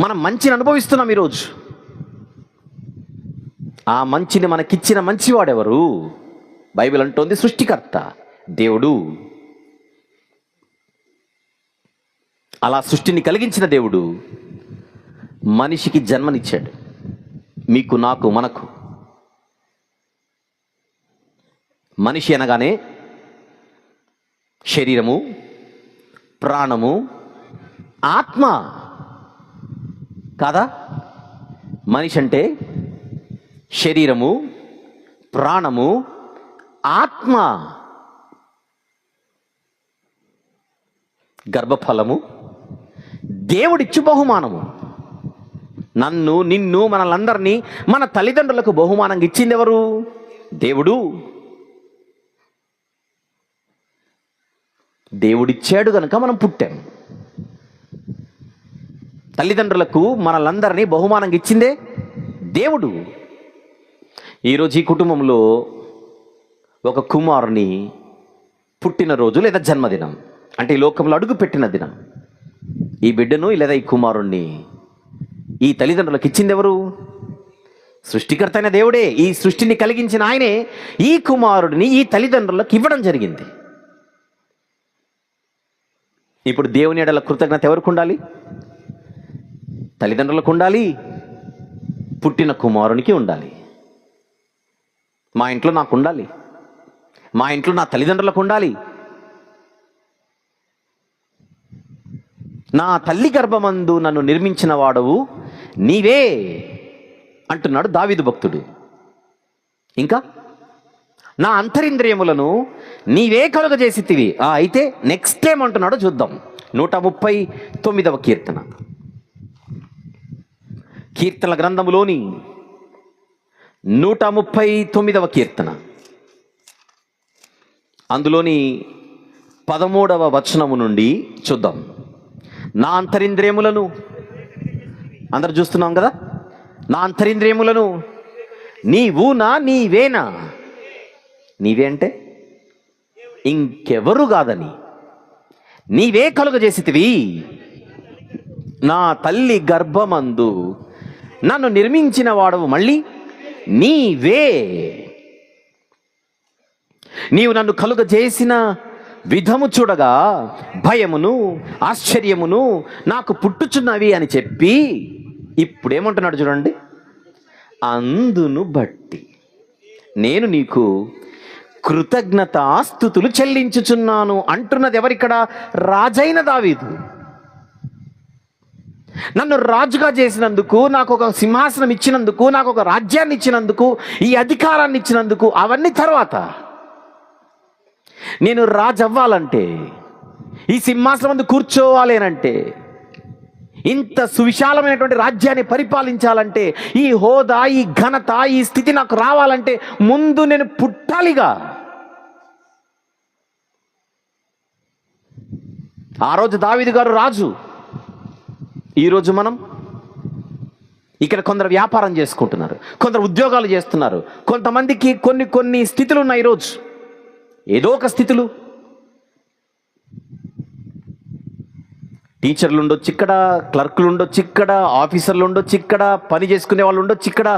మనం మంచిని అనుభవిస్తున్నాం ఈరోజు. ఆ మంచిని మనకిచ్చిన మంచివాడెవరు? బైబిల్ అంటోంది సృష్టికర్త దేవుడు. అలా సృష్టిని కలిగించిన దేవుడు మనిషికి జన్మనిచ్చాడు. మీకు, నాకు, మనకు. మనిషి అనగానే శరీరము, ప్రాణము, ఆత్మ కాదా? మనిషి అంటే శరీరము, ప్రాణము, ఆత్మ, గర్భఫలము, దేవుడిచ్చు బహుమానము. నన్ను, నిన్ను, మనలందరినీ మన తల్లిదండ్రులకు బహుమానంగా ఇచ్చింది ఎవరు? దేవుడు. దేవుడిచ్చాడు కనుక మనం పుట్టాం. తల్లిదండ్రులకు మనలందరినీ బహుమానంగా ఇచ్చిందే దేవుడు. ఈరోజు ఈ కుటుంబంలో ఒక కుమారుని పుట్టినరోజు లేదా జన్మదినం, అంటే ఈ లోకంలో అడుగు పెట్టిన దినం, ఈ బిడ్డను లేదా ఈ కుమారుణ్ణి ఈ తల్లిదండ్రులకు ఇచ్చింది ఎవరు? సృష్టికర్త అయిన దేవుడే. ఈ సృష్టిని కలిగించిన ఆయనే ఈ కుమారుడిని ఈ తల్లిదండ్రులకు ఇవ్వడం జరిగింది. ఇప్పుడు దేవుని ఎడల కృతజ్ఞత ఎవరికి ఉండాలి? తల్లిదండ్రులకు ఉండాలి, పుట్టిన కుమారునికి ఉండాలి. మా ఇంట్లో నాకు ఉండాలి, మా ఇంట్లో నా తల్లిదండ్రులకు ఉండాలి. నా తల్లి గర్భమందు నన్ను నిర్మించిన వాడవు నీవే అంటున్నాడు దావీదు భక్తుడు. ఇంకా నా అంతరింద్రియములను నీవే కలుగజేసితివి. అయితే నెక్స్ట్ ఏమంటున్నాడో చూద్దాం. 139వ కీర్తన, కీర్తనల గ్రంథములోని 139వ కీర్తన, అందులోని 13వ వచనము నుండి చూద్దాం. నా అంతరింద్రియములను, అందరు చూస్తున్నాం కదా, నా అంతరింద్రియములను నీవునా నీవేనా? నీవే అంటే ఇంకెవరు కాదని నీవే కలుగజేసితివి. నా తల్లి గర్భమందు నన్ను నిర్మించిన వాడవు మళ్ళీ నీవే. నీవు నన్ను కలుగజేసిన విధము చూడగా భయమును ఆశ్చర్యమును నాకు పుట్టుచున్నవి అని చెప్పి ఇప్పుడేమంటున్నాడు చూడండి, అందును బట్టి నేను నీకు కృతజ్ఞతాస్తుతులు చెల్లించుచున్నాను అంటున్నది ఎవరిక్కడ? రాజైన దావీదు. నన్ను రాజుగా చేసినందుకు, నాకు ఒక సింహాసనం ఇచ్చినందుకు, నాకు ఒక రాజ్యాన్ని ఇచ్చినందుకు, ఈ అధికారాన్ని ఇచ్చినందుకు, అవన్నీ తర్వాత నేను రాజు అవ్వాలంటే, ఈ సింహాసనం ముందు కూర్చోవాలి అంటే, ఇంత సువిశాలమైనటువంటి రాజ్యాన్ని పరిపాలించాలంటే, ఈ హోదా, ఈ ఘనత, ఈ స్థితి నాకు రావాలంటే ముందు నేను పుట్టాలిగా. ఆ రోజు దావీదు గారు రాజు. ఈరోజు మనం ఇక్కడ కొందరు వ్యాపారం చేసుకుంటున్నారు, కొందరు ఉద్యోగాలు చేస్తున్నారు, కొంతమందికి కొన్ని స్థితులు ఉన్నాయి. ఈరోజు ఏదో ఒక స్థితులు, టీచర్లు ఉండొచ్చు ఇక్కడ, క్లర్కులు ఉండొచ్చు ఇక్కడ, ఆఫీసర్లు ఉండొచ్చు ఇక్కడ, పని చేసుకునే వాళ్ళు ఉండొచ్చు ఇక్కడ.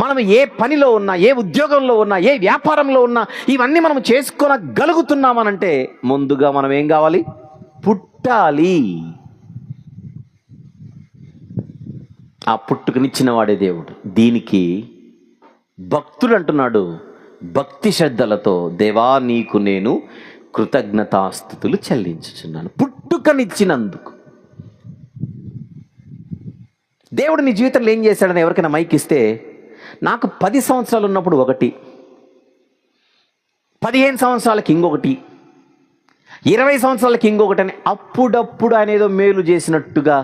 మనం ఏ పనిలో ఉన్నా, ఏ ఉద్యోగంలో ఉన్నా, ఏ వ్యాపారంలో ఉన్నా, ఇవన్నీ మనం చేసుకోగలుగుతున్నామనంటే ముందుగా మనం ఏం కావాలి? పుట్టాలి. ఆ పుట్టుకనిచ్చిన వాడే దేవుడు. దీనికి భక్తుడు అంటున్నాడు, భక్తి శ్రద్ధలతో దేవా నీకు నేను కృతజ్ఞతాస్తుతులు చెల్లించుచున్నాను. పుట్టుకనిచ్చినందుకు. దేవుడు నీ జీవితంలో ఏం చేశాడని ఎవరికైనా మైక్ ఇస్తే, నాకు 10 సంవత్సరాలు ఉన్నప్పుడు ఒకటి, 15 సంవత్సరాలకి ఇంకొకటి, 20 సంవత్సరాలకి ఇంకొకటి అని అప్పుడప్పుడు ఆయన ఏదో మేలు చేసినట్టుగా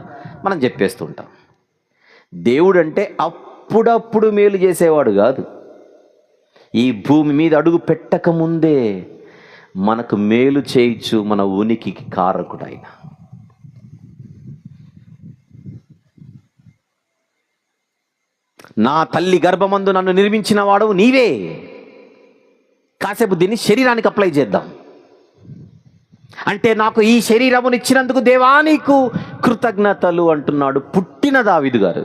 మనం చెప్పేస్తుంటాం. దేవుడు అంటే అప్పుడప్పుడు మేలు చేసేవాడు కాదు. ఈ భూమి మీద అడుగు పెట్టక ముందే మనకు మేలు చేయించు మన ఉనికికి కారకుడు ఆయన. నా తల్లి గర్భమందు నన్ను నిర్మించిన వాడు నీవే. కాసేపు దీన్ని శరీరానికి అప్లై చేద్దాం. అంటే నాకు ఈ శరీరమునిచ్చినందుకు దేవా నీకు కృతజ్ఞతలు అంటున్నాడు పుట్టిన దావీదు గారు.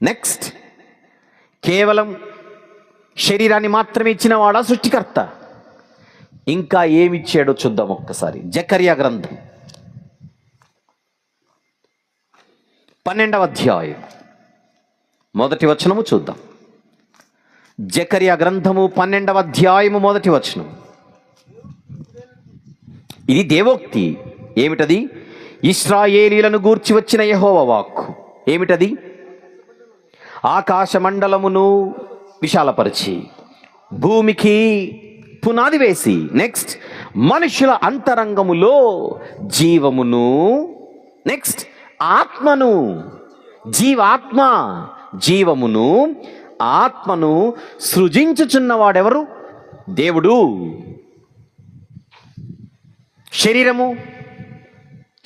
నెక్స్ట్, కేవలం శరీరాన్ని మాత్రమే ఇచ్చిన వాడా సృష్టికర్త? ఇంకా ఏమిచ్చాడో చూద్దాం ఒక్కసారి. జకర్యా గ్రంథం 12వ అధ్యాయం 1వ వచనము చూద్దాం. జకర్యా గ్రంథము 12వ అధ్యాయము 1వ వచనం. ఇది దేవోక్తి. ఏమిటది? ఇశ్రాయేలీలను గూర్చి వచ్చిన యెహోవా వాక్కు. ఏమిటది? ఆకాశ మండలమును విశాలపరిచి భూమికి పునాది వేసి, నెక్స్ట్, మనుషుల అంతరంగములో జీవమును, నెక్స్ట్, ఆత్మను, జీవాత్మ, జీవమును, ఆత్మను సృజించుచున్నవాడెవరు? దేవుడు.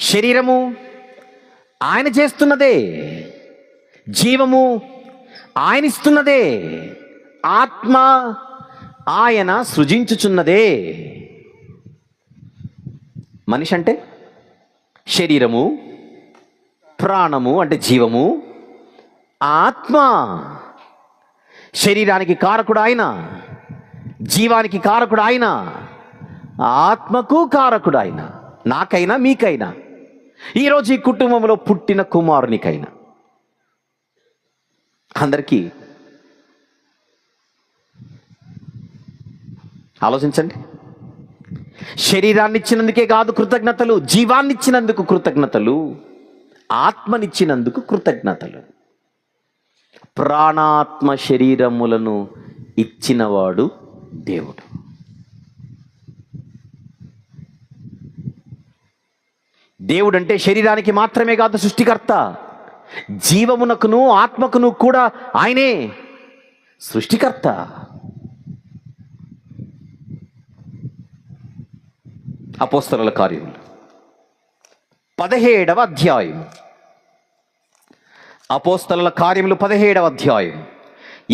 శరీరము ఆయన చేస్తున్నదే, జీవము ఆయన ఇస్తున్నదే, ఆత్మ ఆయన సృజించుచున్నదే. మనిషి అంటే శరీరము, ప్రాణము అంటే జీవము, ఆత్మ. శరీరానికి కారకుడు ఆయన, జీవానికి కారకుడు ఆయన, ఆత్మకు కారకుడు ఆయన. నాకైనా మీకైనా, ఈరోజు ఈ కుటుంబంలో పుట్టిన కుమారునికైనా, అందరికీ ఆలోచించండి. శరీరాన్ని ఇచ్చినందుకే కాదు కృతజ్ఞతలు, జీవాన్ని ఇచ్చినందుకు కృతజ్ఞతలు, ఆత్మనిచ్చినందుకు కృతజ్ఞతలు. ప్రాణాత్మ శరీరములను ఇచ్చినవాడు దేవుడు. దేవుడు అంటే శరీరానికి మాత్రమే కాదు సృష్టికర్త, జీవమునకును ఆత్మకును కూడా ఆయనే సృష్టికర్త. అపోస్తలుల కార్యములు 17వ అధ్యాయం. అపోస్తలుల కార్యములు 17వ అధ్యాయం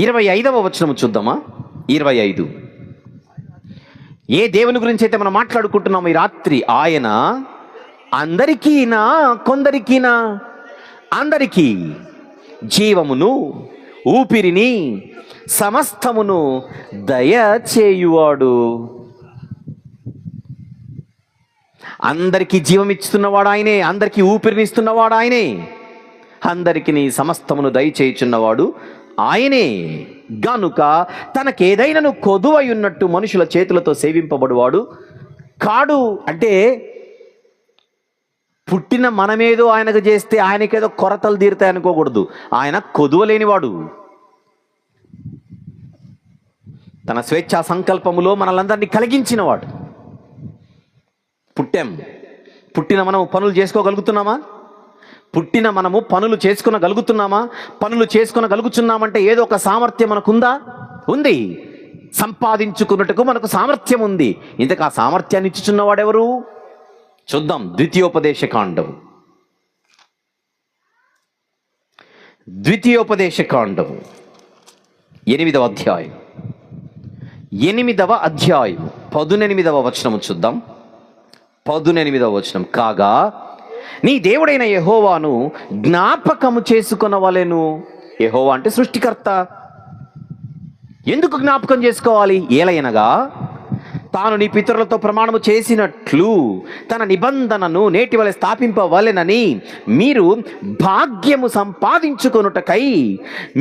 25వ వచనము చూద్దామా? 25. ఏ దేవుని గురించి అయితే మనం మాట్లాడుకుంటున్నాము ఈ రాత్రి, ఆయన అందరికీనా కొందరికీనా? అందరికీ జీవమును ఊపిరిని సమస్తమును దయచేయువాడు. అందరికీ జీవం ఇస్తున్నవాడు ఆయనే, అందరికీ ఊపిరిని ఇస్తున్నవాడు ఆయనే, అందరికీ సమస్తమును దయచేయుచున్నవాడు ఆయనే. గనుక తనకేదైనాను కొదువై ఉన్నట్టు మనుషుల చేతులతో సేవింపబడువాడు కాడు. అంటే పుట్టిన మనమేదో ఆయనకు చేస్తే ఆయనకేదో కొరతలు తీరుతాయి అనుకోకూడదు. ఆయన కొదువలేనివాడు. తన స్వేచ్ఛా సంకల్పములో మనలందరినీ కలిగించినవాడు. పుట్టిన మనము పనులు చేసుకోగలుగుతున్నామా? పుట్టిన మనము పనులు చేసుకునగలుగుతున్నామా? పనులు చేసుకునగలుగుతున్నామంటే ఏదో ఒక సామర్థ్యం మనకుందా? ఉంది. సంపాదించుకున్నట్టుకు మనకు సామర్థ్యం ఉంది. ఇంతకు ఆ సామర్థ్యాన్ని ఇచ్చుచున్నవాడెవరు? చూద్దాం. ద్వితీయోపదేశకాండము 8వ అధ్యాయం 18వ వచనము చూద్దాం. 18వ వచనం. కాగా నీ దేవుడైన యెహోవాను జ్ఞాపకము చేసుకొనవలెను. యెహోవా అంటే సృష్టికర్త. ఎందుకు జ్ఞాపకం చేసుకోవాలి? ఏలయనగా తాను నీ పితరులతో ప్రమాణము చేసినట్లు తన నిబంధనను నేటి వలె స్థాపింపవలెనని మీరు భాగ్యము సంపాదించుకొనుటకై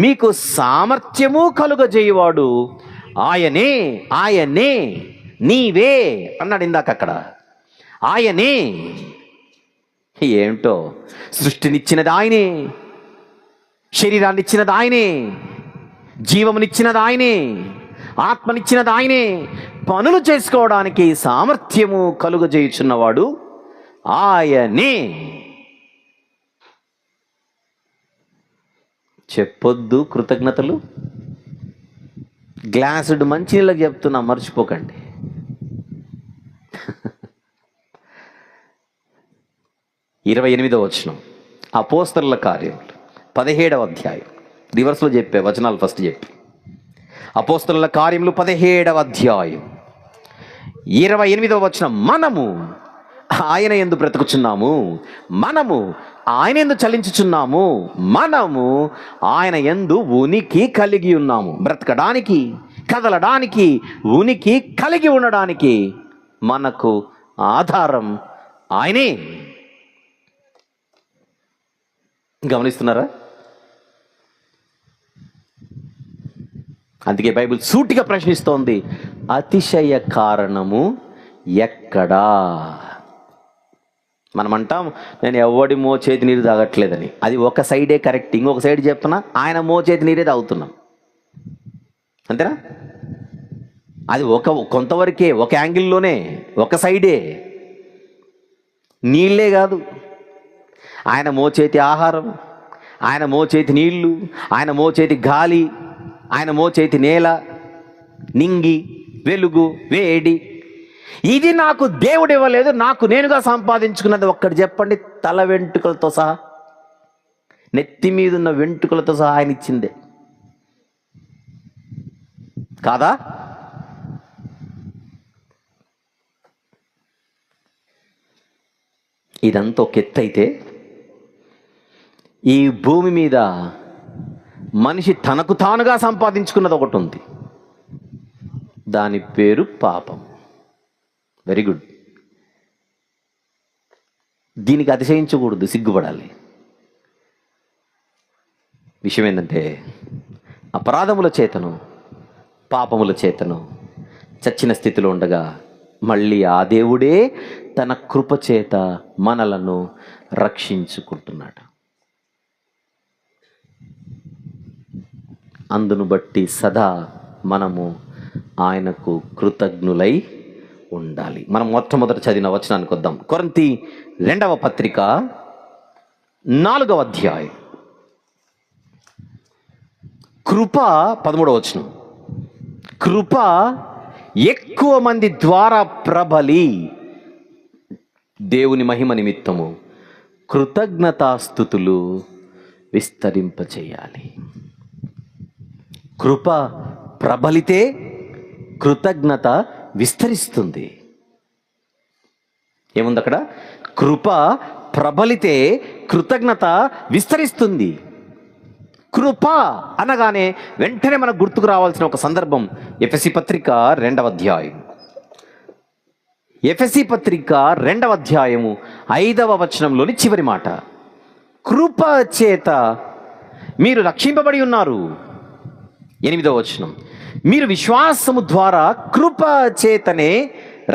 మీకు సామర్థ్యము కలుగజేయువాడు ఆయనే. ఆయనే, నీవే అన్నాడు ఇందాక అక్కడ. ఆయనే. ఏమిటో, సృష్టినిచ్చినది ఆయనే, శరీరాన్ని ఇచ్చినది ఆయనే, జీవమునిచ్చినది ఆయనే, ఆత్మనిచ్చినది ఆయనే, పనులు చేసుకోవడానికి సామర్థ్యము కలుగజేయుచున్నవాడు ఆయనే. చెప్పొద్దు కృతజ్ఞతలు. గ్లాసుడు మంచినీళ్ళకి చెప్తున్నా, మర్చిపోకండి. 28వ వచనం. అపోస్తలుల కార్యములు 17వ అధ్యాయం. రివర్స్లో చెప్పే వచనాలు ఫస్ట్ చెప్పి. అపోస్తలుల కార్యములు 17వ అధ్యాయం 28వ వచనం. మనము ఆయన యందు బ్రతుకుచున్నాము, మనము ఆయన యందు చలించుచున్నాము, మనము ఆయన యందు ఉనికి కలిగి ఉన్నాము. బ్రతకడానికి, కదలడానికి, ఉనికి కలిగి ఉండడానికి మనకు ఆధారం ఆయనే. గమనిస్తున్నారా? అందుకే బైబిల్ సూటిగా ప్రశ్నిస్తోంది, అతిశయ కారణము ఎక్కడా? మనం అంటాం, నేను ఎవడి మోచేతి నీరు తాగట్లేదని. అది ఒక సైడే కరెక్ట్. ఇంకొక సైడ్ చెప్తున్నా, ఆయన మోచేతి నీరే తాగుతున్నాం. అంతేనా? అది కొంతవరకే, ఒక యాంగిల్లోనే, ఒక సైడే. నీళ్ళే కాదు, ఆయన మోచేతి ఆహారం, ఆయన మోచేతి నీళ్లు, ఆయన మోచేతి గాలి, ఆయన మోచేతి నేల, నింగి, వెలుగు, వేడి. ఇది నాకు దేవుడు ఇవ్వలేదు, నాకు నేనుగా సంపాదించుకున్నది ఒక్కటి చెప్పండి. తల వెంట్రుకలతో సహా, నెత్తి మీద ఉన్న వెంట్రుకలతో సహా ఆయన ఇచ్చిందే కాదా? ఇదంతా ఒక ఎత్తు అయితే, ఈ భూమి మీద మనిషి తనకు తానుగా సంపాదించుకున్నది ఒకటి ఉంది. దాని పేరు పాపం. Very good. దీనికి అతిశయించకూడదు, సిగ్గుపడాలి. విషయం ఏంటంటే, అపరాధముల చేతను, పాపముల చేతను చచ్చిన స్థితిలో ఉండగా మళ్ళీ ఆ దేవుడే తన కృపచేత మనలను రక్షించుకుంటున్నాడు. అందును బట్టి సదా మనము ఆయనకు కృతజ్ఞులై ఉండాలి. మనం మొట్టమొదట చదివిన వచనానికి వద్దాం. కొరింథీ 2వ పత్రిక 4వ అధ్యాయం. కృప 13వ వచనం. కృప ఎక్కువ మంది ద్వారా ప్రబలి దేవుని మహిమ నిమిత్తము కృతజ్ఞతాస్తుతులు విస్తరింపచేయాలి. కృప ప్రబలితే కృతజ్ఞత విస్తరిస్తుంది. ఏముంది అక్కడ? కృప ప్రబలితే కృతజ్ఞత విస్తరిస్తుంది. కృప అనగానే వెంటనే మనకు గుర్తుకు రావాల్సిన ఒక సందర్భం ఎఫెసీ పత్రిక 2వ అధ్యాయం. ఎఫెసీ పత్రిక 2వ అధ్యాయము 5వ వచనంలోని చివరి మాట, కృప చేత మీరు రక్షింపబడి ఉన్నారు. 8వ వచనం, మీరు విశ్వాసము ద్వారా కృప చేతనే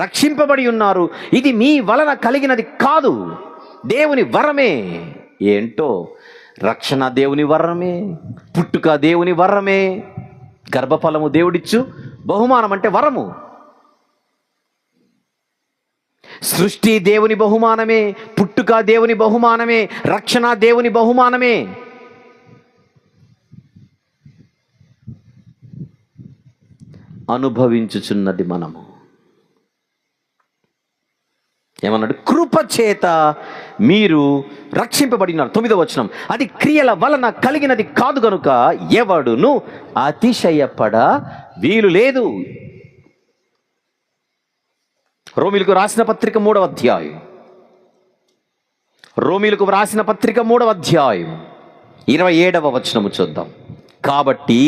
రక్షింపబడి ఉన్నారు, ఇది మీ వలన కలిగినది కాదు, దేవుని వరమే. ఏంటో రక్షణ దేవుని వరమే, పుట్టుక దేవుని వరమే, గర్భఫలము దేవుడిచ్చు బహుమానం అంటే వరము, సృష్టి దేవుని బహుమానమే, పుట్టుక దేవుని బహుమానమే, రక్షణ దేవుని బహుమానమే. అనుభవించుచున్నది మనము. ఏమన్నాడు? కృప చేత మీరు రక్షింపబడినారు. 9వ వచనం, అది క్రియల వలన కలిగినది కాదు గనుక ఎవడును అతిశయపడ వీలు లేదు. రోమీలకు రాసిన పత్రిక 3వ అధ్యాయం, రోమీలకు రాసిన పత్రిక 3వ అధ్యాయం 27వ వచనము చూద్దాం. కాబట్టి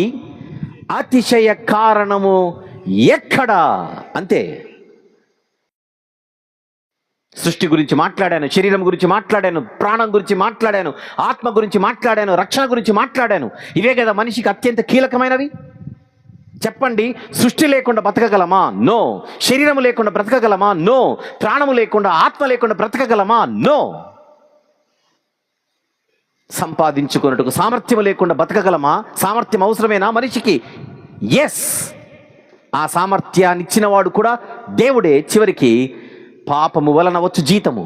అతిశయ కారణము ఎక్కడా? అంతే. సృష్టి గురించి మాట్లాడాను, శరీరం గురించి మాట్లాడాను, ప్రాణం గురించి మాట్లాడాను, ఆత్మ గురించి మాట్లాడాను, రక్షణ గురించి మాట్లాడాను. ఇవే కదా మనిషికి అత్యంత కీలకమైనవి. చెప్పండి, సృష్టి లేకుండా బ్రతకగలమా? నో. శరీరము లేకుండా బ్రతకగలమా? నో. ప్రాణము లేకుండా, ఆత్మ లేకుండా బ్రతకగలమా? నో. సంపాదించుకున్నట్టుకు సామర్థ్యం లేకుండా బతకగలమా? సామర్థ్యం అవసరమేనా మనిషికి? ఎస్. ఆ సామర్థ్యాన్ని ఇచ్చిన వాడు కూడా దేవుడే. చివరికి పాపము వలన వచ్చు జీతము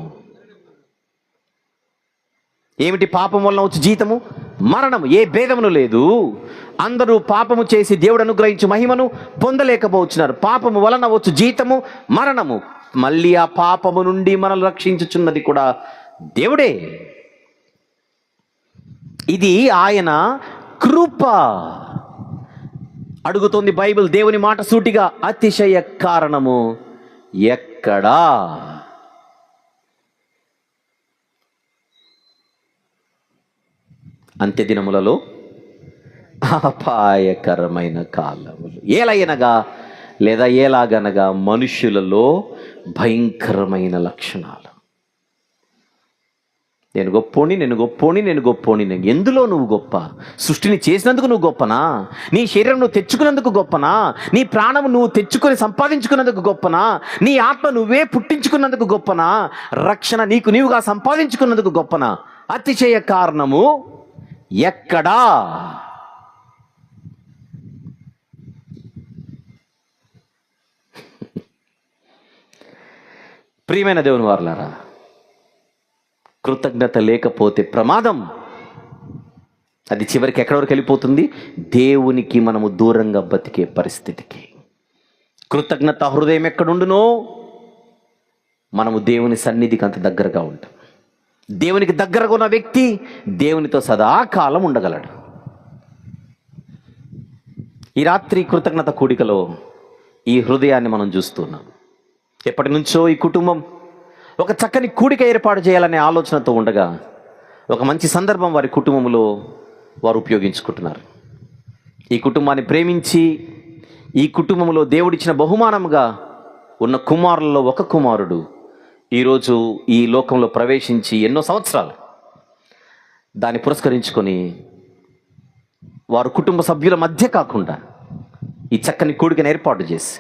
ఏమిటి? పాపం వలన వచ్చు జీతము మరణము. ఏ భేదమును లేదు. అందరూ పాపము చేసి దేవుడు అనుగ్రహించి మహిమను పొందలేకపోతున్నారు. పాపము వలన వచ్చు జీతము మరణము. మళ్ళీ ఆ పాపము నుండి మనల్ని రక్షించుచున్నది కూడా దేవుడే. ఇది ఆయన కృప. అడుగుతోంది బైబిల్, దేవుని మాట సూటిగా, అతిశయ కారణము ఎక్కడా? అంత్య దినములలో అపాయకరమైన కాలములు. ఏలయనగా లేదా ఎలాగనగా మనుషులలో భయంకరమైన లక్షణాలు. నేను గొప్పోని, నేను గొప్పోని, నేను గొప్పోని. ఎందులో నువ్వు గొప్ప? సృష్టిని చేసినందుకు నువ్వు గొప్పనా? నీ శరీరం నువ్వు తెచ్చుకున్నందుకు గొప్పనా? నీ ప్రాణం నువ్వు తెచ్చుకొని సంపాదించుకున్నందుకు గొప్పనా? నీ ఆత్మ నువ్వే పుట్టించుకున్నందుకు గొప్పనా? రక్షణ నీకు నీవుగా సంపాదించుకున్నందుకు గొప్పనా? అతిశయ కారణము ఎక్కడా? ప్రియమైన దేవుని వారలారా, కృతజ్ఞత లేకపోతే ప్రమాదం. అది చివరికి ఎక్కడి వరకు వెళ్ళిపోతుంది? దేవునికి మనము దూరంగా బతికే పరిస్థితికి. కృతజ్ఞత హృదయం ఎక్కడుండునో మనము దేవుని సన్నిధికి అంత దగ్గరగా ఉంటాం. దేవునికి దగ్గరగా ఉన్న వ్యక్తి దేవునితో సదాకాలం ఉండగలడు. ఈ రాత్రి కృతజ్ఞత కూడికలో ఈ హృదయాన్ని మనం చూస్తున్నాం. ఎప్పటి నుంచో ఈ కుటుంబం ఒక చక్కని కూడిక ఏర్పాటు చేయాలనే ఆలోచనతో ఉండగా ఒక మంచి సందర్భం వారి కుటుంబంలో వారు ఉపయోగించుకుంటున్నారు. ఈ కుటుంబాన్ని ప్రేమించి ఈ కుటుంబంలో దేవుడిచ్చిన బహుమానంగా ఉన్న కుమారులలో ఒక కుమారుడు ఈరోజు ఈ లోకంలో ప్రవేశించి ఎన్నో సంవత్సరాలు దాన్ని పురస్కరించుకొని వారు కుటుంబ సభ్యుల మధ్య కాకుండా ఈ చక్కని కూడికను ఏర్పాటు చేసి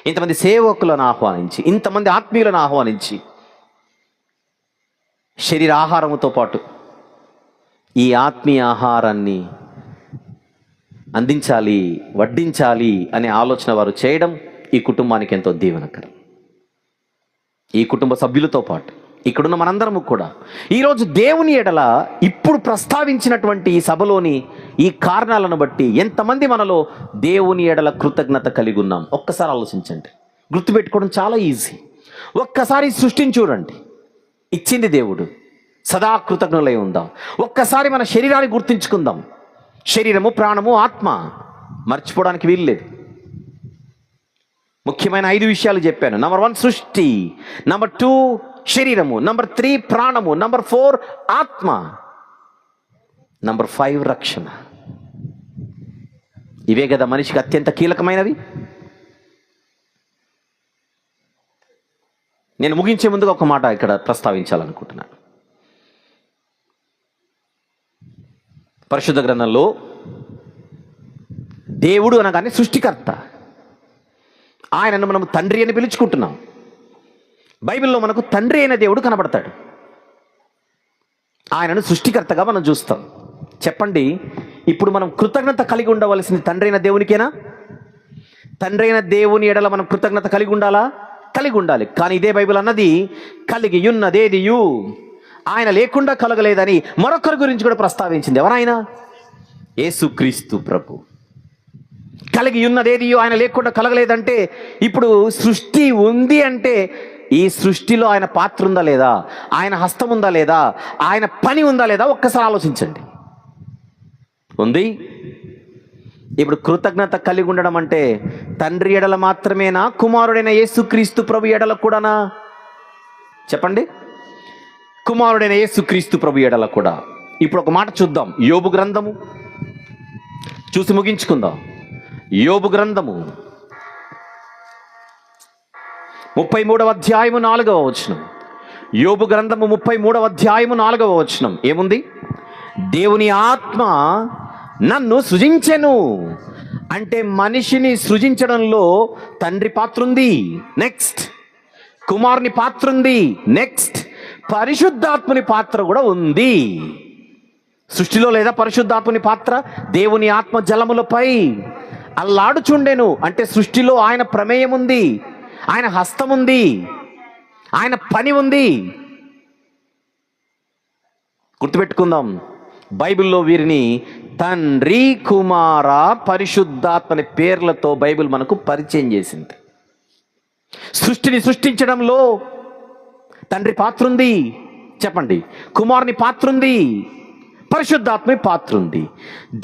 ఇంతమంది సేవకులను ఆహ్వానించి, ఇంతమంది ఆత్మీయులను ఆహ్వానించి శరీర ఆహారముతో పాటు ఈ ఆత్మీయ ఆహారాన్ని అందించాలి, వడ్డించాలి అనే ఆలోచన వారు చేయడం ఈ కుటుంబానికి ఎంతో దీవెనకరం. ఈ కుటుంబ సభ్యులతో పాటు ఇక్కడున్న మనందరము కూడా ఈరోజు దేవుని ఎడల ఇప్పుడు ప్రస్తావించినటువంటి ఈ సభలోని ఈ కారణాలను బట్టి ఎంతమంది మనలో దేవుని ఎడల కృతజ్ఞత కలిగి ఉన్నాం? ఒక్కసారి ఆలోచించండి. గుర్తుపెట్టుకోవడం చాలా ఈజీ. ఒక్కసారి సృష్టిని చూడండి. ఇచ్చింది దేవుడు, సదా కృతజ్ఞులై ఉందాం. ఒక్కసారి మన శరీరాన్ని గుర్తించుకుందాం. శరీరము, ప్రాణము, ఆత్మ మర్చిపోవడానికి వీల్లేదు. ముఖ్యమైన 5 విషయాలు చెప్పాను. నంబర్ 1 సృష్టి, నంబర్ 2 శరీరము, నంబర్ 3 ప్రాణము, నంబర్ 4 ఆత్మ, నంబర్ 5 రక్షణ. ఇవే కదా మనిషికి అత్యంత కీలకమైనవి. నేను ముగించే ముందుగా ఒక మాట ఇక్కడ ప్రస్తావించాలనుకుంటున్నాను. పరిశుద్ధ గ్రంథంలో దేవుడు అనగానే సృష్టికర్త, ఆయనను మనం తండ్రి అని పిలుచుకుంటున్నాం. బైబిల్లో మనకు తండ్రి అయిన దేవుడు కనబడతాడు. ఆయనను సృష్టికర్తగా మనం చూస్తాం. చెప్పండి, ఇప్పుడు మనం కృతజ్ఞత కలిగి ఉండవలసింది తండ్రి అయిన దేవునికేనా? తండ్రి అయిన దేవుని ఎడల మనం కృతజ్ఞత కలిగి ఉండాలా? కలిగి ఉండాలి. కానీ ఇదే బైబిల్ అన్నది కలిగి ఉన్నదేదియు ఆయన లేకుండా కలగలేదని మరొకరి గురించి కూడా ప్రస్తావించింది. ఎవరైనా? యేసుక్రీస్తు ప్రభు. కలిగి ఉన్నదేదియు ఆయన లేకుండా కలగలేదంటే ఇప్పుడు సృష్టి ఉంది అంటే ఈ సృష్టిలో ఆయన పాత్ర ఉందా లేదా, ఆయన హస్తం ఉందా లేదా, ఆయన పని ఉందా లేదా ఒక్కసారి ఆలోచించండి. ఉంది. ఇప్పుడు కృతజ్ఞత కలిగి ఉండడం అంటే తండ్రి ఎడల మాత్రమేనా, కుమారుడైన యేసుక్రీస్తు ప్రభు ఎడల కూడానా? చెప్పండి. కుమారుడైన యేసుక్రీస్తు ప్రభు ఎడల కూడా. ఇప్పుడు ఒక మాట చూద్దాం. యోబు గ్రంథము చూసి ముగించుకుందాం. యోబు గ్రంథము 33వ అధ్యాయము 4వ వచనం. యోబు గ్రంథము 33వ అధ్యాయము 4వ వచనం ఏముంది? దేవుని ఆత్మ నన్ను సృజించెను అంటే మనిషిని సృజించడంలో తండ్రి పాత్ర ఉంది. నెక్స్ట్ కుమారుని పాత్ర ఉంది. నెక్స్ట్ పరిశుద్ధాత్మని పాత్ర కూడా ఉంది. సృష్టిలో లేదా పరిశుద్ధాత్మని పాత్ర? దేవుని ఆత్మ జలములపై అల్లాడుచుండెను అంటే సృష్టిలో ఆయన ప్రమేయం ఉంది, ఆయన హస్తం ఉంది, ఆయన పని ఉంది. గుర్తుపెట్టుకుందాం, బైబిల్లో వీరిని తండ్రి, కుమార, పరిశుద్ధాత్మ అనే పేర్లతో బైబిల్ మనకు పరిచయం చేసింది. సృష్టిని సృష్టించడంలో తండ్రి పాత్ర ఉంది. చెప్పండి. కుమారుని పాత్ర ఉంది, పరిశుద్ధాత్మ పాత్ర ఉంది.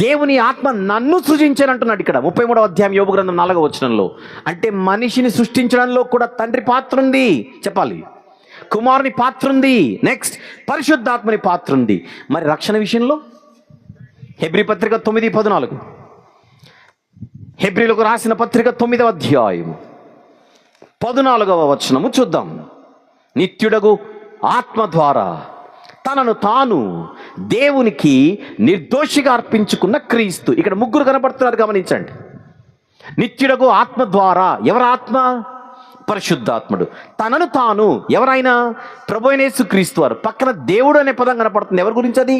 దేవుని ఆత్మ నన్ను సృజించానంటున్నాడు ఇక్కడ 33వ అధ్యాయం యోబు గ్రంథం 4వ వచనంలో. అంటే మనిషిని సృష్టించడంలో కూడా తండ్రి పాత్ర ఉంది. చెప్పాలి. కుమారుని పాత్ర ఉంది. నెక్స్ట్ పరిశుద్ధాత్మని పాత్ర ఉంది. మరి రక్షణ విషయంలో హెబ్రీ పత్రిక 9:14, హెబ్రీలకు రాసిన పత్రిక 9వ అధ్యాయం 14వ వచనము చూద్దాం. నిత్యుడగు ఆత్మ ద్వారా తనను తాను దేవునికి నిర్దోషిగా అర్పించుకున్న క్రీస్తు. ఇక్కడ ముగ్గురు కనబడుతున్నారు, గమనించండి. నిత్యుడగు ఆత్మ ద్వారా. ఎవరి ఆత్మ? పరిశుద్ధాత్ముడు. తనను తాను ఎవరైనా? ప్రభు అయిన యేసుక్రీస్తు వారు. పక్కన దేవుడు అనే పదం కనపడుతుంది. ఎవరి గురించి అది?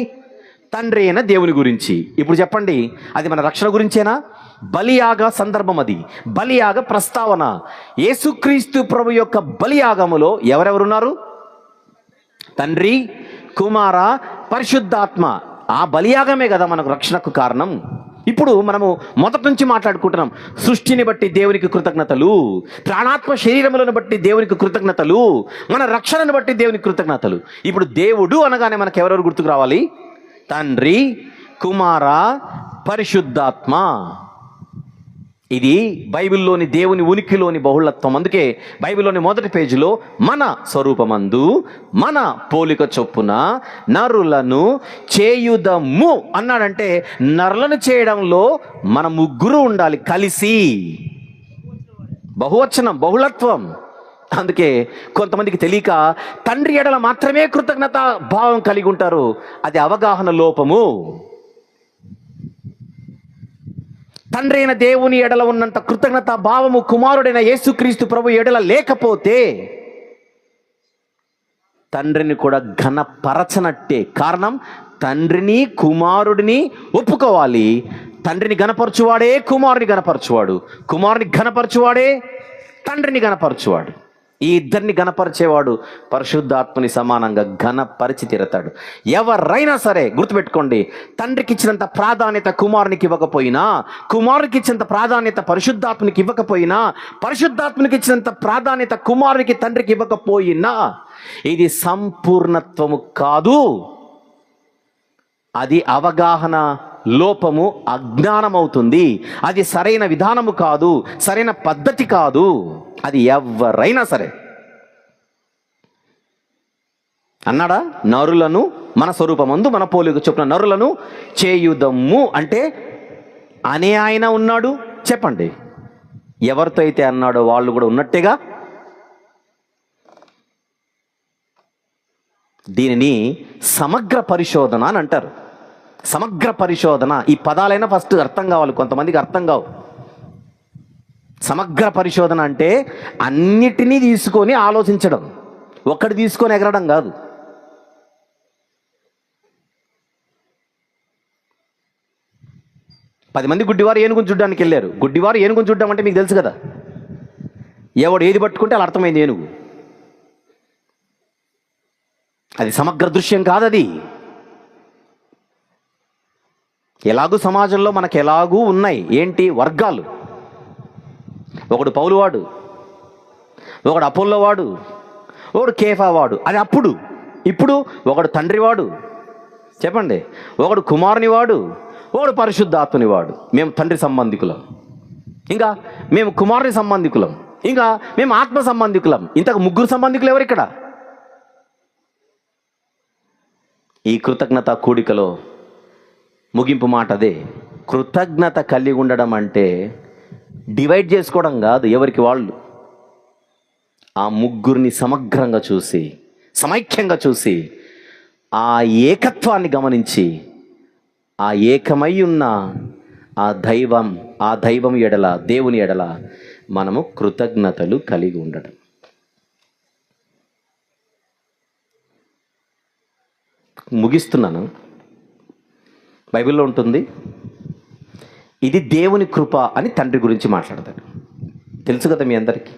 తండ్రి అయిన దేవుని గురించి. ఇప్పుడు చెప్పండి, అది మన రక్షణ గురించేనా? బలియాగ సందర్భం అది, బలియాగ ప్రస్తావన. యేసుక్రీస్తు ప్రభు యొక్క బలియాగములో ఎవరెవరున్నారు? తండ్రి, కుమార, పరిశుద్ధాత్మ. ఆ బలియాగమే కదా మనకు రక్షణకు కారణం. ఇప్పుడు మనము మొదటి నుంచి మాట్లాడుకుంటున్నాం. సృష్టిని బట్టి దేవునికి కృతజ్ఞతలు, ప్రాణాత్మ శరీరములను బట్టి దేవునికి కృతజ్ఞతలు, మన రక్షణను బట్టి దేవునికి కృతజ్ఞతలు. ఇప్పుడు దేవుడు అనగానే మనకు ఎవరెవరు గుర్తుకు రావాలి? తండ్రి, కుమార, పరిశుద్ధాత్మ. ఇది బైబిల్లోని దేవుని ఉనికిలోని బహుళత్వం. అందుకే బైబిల్లోని మొదటి పేజీలో మన స్వరూపమందు మన పోలిక చొప్పున నరులను చేయుదము అన్నాడంటే నరులను చేయడంలో మన ముగ్గురు ఉండాలి కలిసి. బహువచనం, బహుళత్వం. అందుకే కొంతమందికి తెలియక తండ్రి ఎడల మాత్రమే కృతజ్ఞత భావం కలిగి ఉంటారు. అది అవగాహన లోపము. తండ్రి అయిన దేవుని ఎడల ఉన్నంత కృతజ్ఞత భావము కుమారుడైన యేసుక్రీస్తు ప్రభు ఎడల లేకపోతే తండ్రిని కూడా ఘనపరచనట్టే. కారణం, తండ్రిని కుమారుడిని ఒప్పుకోవాలి. తండ్రిని ఘనపరచువాడే కుమారుని ఘనపరచువాడు, కుమారుని ఘనపరచువాడే తండ్రిని ఘనపరచువాడు. ఈ ఇద్దరిని ఘనపరిచేవాడు పరిశుద్ధాత్మని సమానంగా ఘనపరిచి తీరతాడు. ఎవరైనా సరే గుర్తుపెట్టుకోండి, తండ్రికి ఇచ్చినంత ప్రాధాన్యత కుమారునికి ఇవ్వకపోయినా, కుమారునికి ఇచ్చినంత ప్రాధాన్యత పరిశుద్ధాత్మనికి ఇవ్వకపోయినా, పరిశుద్ధాత్మనికి ఇచ్చినంత ప్రాధాన్యత కుమారునికి తండ్రికి ఇవ్వకపోయినా ఇది సంపూర్ణత్వము కాదు. అది అవగాహన లోపము, అజ్ఞానం అవుతుంది. అది సరైన విధానము కాదు, సరైన పద్ధతి కాదు. అది ఎవరైనా సరే అన్నాడా? నరులను మన స్వరూపమందు మన పోలిక చొప్పున నరులను చేయుదము అంటే అనే ఆయన ఉన్నాడు. చెప్పండి, ఎవరితో అయితే అన్నాడో వాళ్ళు కూడా ఉన్నట్టేగా. దీనిని సమగ్ర పరిశోధన అని అంటారు. సమగ్ర పరిశోధన, ఈ పదాలైనా ఫస్ట్ అర్థం కావాలి, కొంతమందికి అర్థం కావు. సమగ్ర పరిశోధన అంటే అన్నిటినీ తీసుకొని ఆలోచించడం, ఒక్కటి తీసుకొని ఎగరడం కాదు. పది మంది గుడ్డివారు ఏనుగుని చూడడానికి వెళ్ళారు. గుడ్డివారు ఏనుగుని చూడడం అంటే మీకు తెలుసు కదా, ఎవడు ఏది పట్టుకుంటే అలా అర్థమైంది ఏనుగు. అది సమగ్ర దృశ్యం కాదది. ఎలాగూ సమాజంలో మనకు ఎలాగూ ఉన్నాయి ఏంటి వర్గాలు. ఒకడు పౌలువాడు, ఒకడు అపోల్లోవాడు, ఒకడు కేఫావాడు. అది అప్పుడు. ఇప్పుడు ఒకడు తండ్రివాడు, చెప్పండి, ఒకడు కుమారునివాడు, ఒకడు పరిశుద్ధాత్మనివాడు. మేము తండ్రి సంబంధికులం, ఇంకా మేము కుమారుని సంబంధికులం, ఇంకా మేము ఆత్మ సంబంధికులం. ఇంతకు ముగ్గురు సంబంధికులు ఎవరు ఇక్కడ? ఈ కృతజ్ఞత కూడికలో ముగింపు మాట అదే. కృతజ్ఞత కలిగి ఉండడం అంటే డివైడ్ చేసుకోవడం కాదు, ఎవరికి వాళ్ళు. ఆ ముగ్గురిని సమగ్రంగా చూసి, సమైక్యంగా చూసి, ఆ ఏకత్వాన్ని గమనించి, ఆ ఏకమై ఉన్న ఆ దైవం ఎడల, దేవుని ఎడల మనము కృతజ్ఞతలు కలిగి ఉండడం. ముగిస్తున్నాను. బైబిల్లో ఉంటుంది, ఇది దేవుని కృప అని తండ్రి గురించి మాట్లాడతాడు. తెలుసు కదా మీ అందరికీ.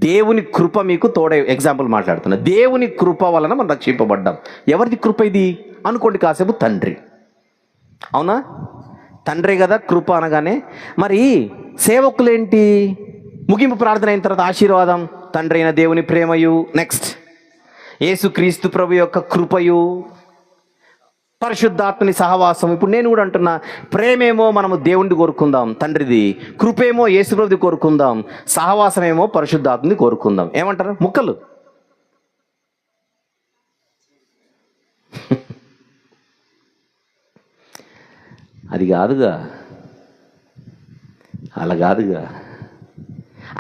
దేవుని కృప మీకు తోడే. ఎగ్జాంపుల్ మాట్లాడుతున్నా, దేవుని కృప వలన మనం రక్షింపబడ్డాం. ఎవరిది కృప ఇది అనుకోండి కాసేపు. తండ్రి. అవునా? తండ్రి కదా కృప అనగానే. మరి సేవకులేంటి? ముగింపు ప్రార్థన అయిన తర్వాత ఆశీర్వాదం, తండ్రి అయిన దేవుని ప్రేమయు, నెక్స్ట్ యేసుక్రీస్తు ప్రభు యొక్క కృపయు, పరిశుద్ధాత్మని సహవాసం. ఇప్పుడు నేను కూడా అంటున్నా, ప్రేమేమో మనము దేవుడిని కోరుకుందాం తండ్రిది, కృపేమో యేసుప్రభుది కోరుకుందాం, సహవాసమేమో పరిశుద్ధాత్మని కోరుకుందాం. ఏమంటారు ముక్కలు? అది కాదుగా, అలా కాదుగా.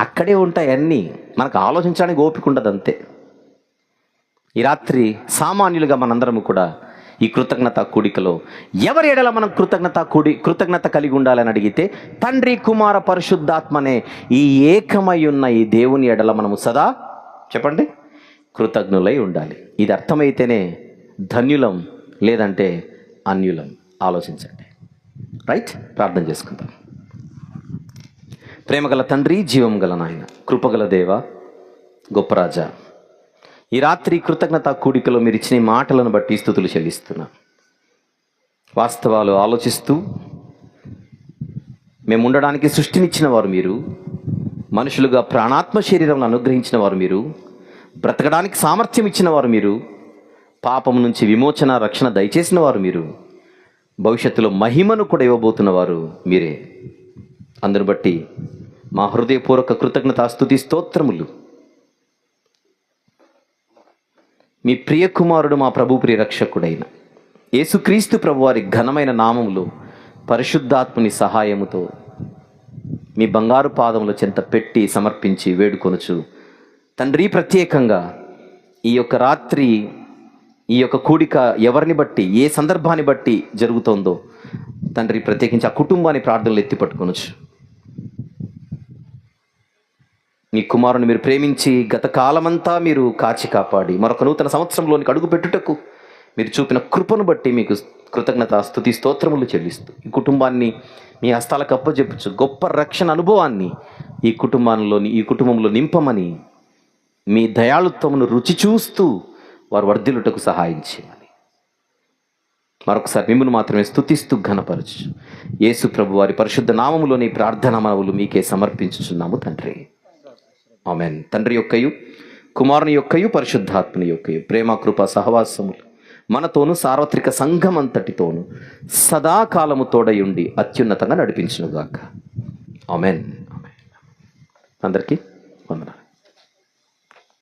అక్కడే ఉంటాయి అన్నీ. మనకు ఆలోచించడానికి ఓపిక ఉండదు, అంతే. ఈ రాత్రి సామాన్యులుగా మనందరము కూడా ఈ కృతజ్ఞత కూడికలో ఎవరి ఎడల మనం కృతజ్ఞత కలిగి ఉండాలని అడిగితే, తండ్రి కుమార పరిశుద్ధాత్మనే ఈ ఏకమై ఉన్న ఈ దేవుని ఎడల మనము సదా, చెప్పండి, కృతజ్ఞులై ఉండాలి. ఇది అర్థమైతేనే ధన్యులం, లేదంటే అన్యులం. ఆలోచించండి. రైట్? ప్రార్థన చేసుకుందాం. ప్రేమగల తండ్రి, జీవం గల నాయన, కృపగల దేవ, గొప్ప రాజా, ఈ రాత్రి కృతజ్ఞత కూడికలో మీరు ఇచ్చిన మాటలను బట్టి స్తుతులు చెల్లిస్తున్నా. వాస్తవాలు ఆలోచిస్తూ మేము ఉండడానికి సృష్టినిచ్చిన వారు మీరు, మనుషులుగా ప్రాణాత్మ శరీరం అనుగ్రహించిన వారు మీరు, బ్రతకడానికి సామర్థ్యం ఇచ్చిన వారు మీరు, పాపం నుంచి విమోచన రక్షణ దయచేసిన వారు మీరు, భవిష్యత్తులో మహిమను కూడా ఇవ్వబోతున్న వారు మీరే. అందును బట్టి మా హృదయపూర్వక కృతజ్ఞత స్తుతి స్తోత్రములు. మీ ప్రియ కుమారుడు, మా ప్రభు ప్రియ రక్షకుడైన యేసుక్రీస్తు ప్రభు వారి ఘనమైన నామములో పరిశుద్ధాత్మని సహాయముతో మీ బంగారు పాదముల చెంత పెట్టి సమర్పించి వేడుకొనుచు తండ్రి, ప్రత్యేకంగా ఈ యొక్క రాత్రి, ఈ యొక్క కూడిక ఎవరిని బట్టి, ఏ సందర్భాన్ని బట్టి జరుగుతోందో తండ్రి, ప్రత్యేకించి ఆ కుటుంబాన్ని ప్రార్థనలు ఎత్తి పట్టుకొనొచ్చు. మీ కుమారుని మీరు ప్రేమించి గత కాలమంతా మీరు కాచి కాపాడి మరొక నూతన సంవత్సరంలోనికి అడుగు పెట్టుటకు మీరు చూపిన కృపను బట్టి మీకు కృతజ్ఞత స్తుతి స్తోత్రములు చెల్లిస్తూ ఈ కుటుంబాన్ని మీ హస్తాలకు అప్పచెప్పుచు గొప్ప రక్షణ అనుభవాన్ని ఈ కుటుంబంలో నింపమని, మీ దయాళుత్వమును రుచి చూస్తూ వారు వర్ధిల్లుటకు సహాయం చేయమని మరొకసారి మిమ్మల్ని మాత్రమే స్తుతిస్తూ ఘనపరచు యేసు ప్రభు వారి పరిశుద్ధ నామములోని ప్రార్థనా మనవులు మీకే సమర్పించుచున్నాము తండ్రి. ఆమేన్. తండ్రి యొక్కయు, కుమారుని యొక్కయు, పరిశుద్ధాత్మని యొక్కయు ప్రేమ కృప సహవాసములు మనతోను సార్వత్రిక సంఘం అంతటితోను సదాకాలము తోడయుండి అత్యున్నతంగా నడిపించునుగాక. ఆమేన్. అందరికీ వందనాలు.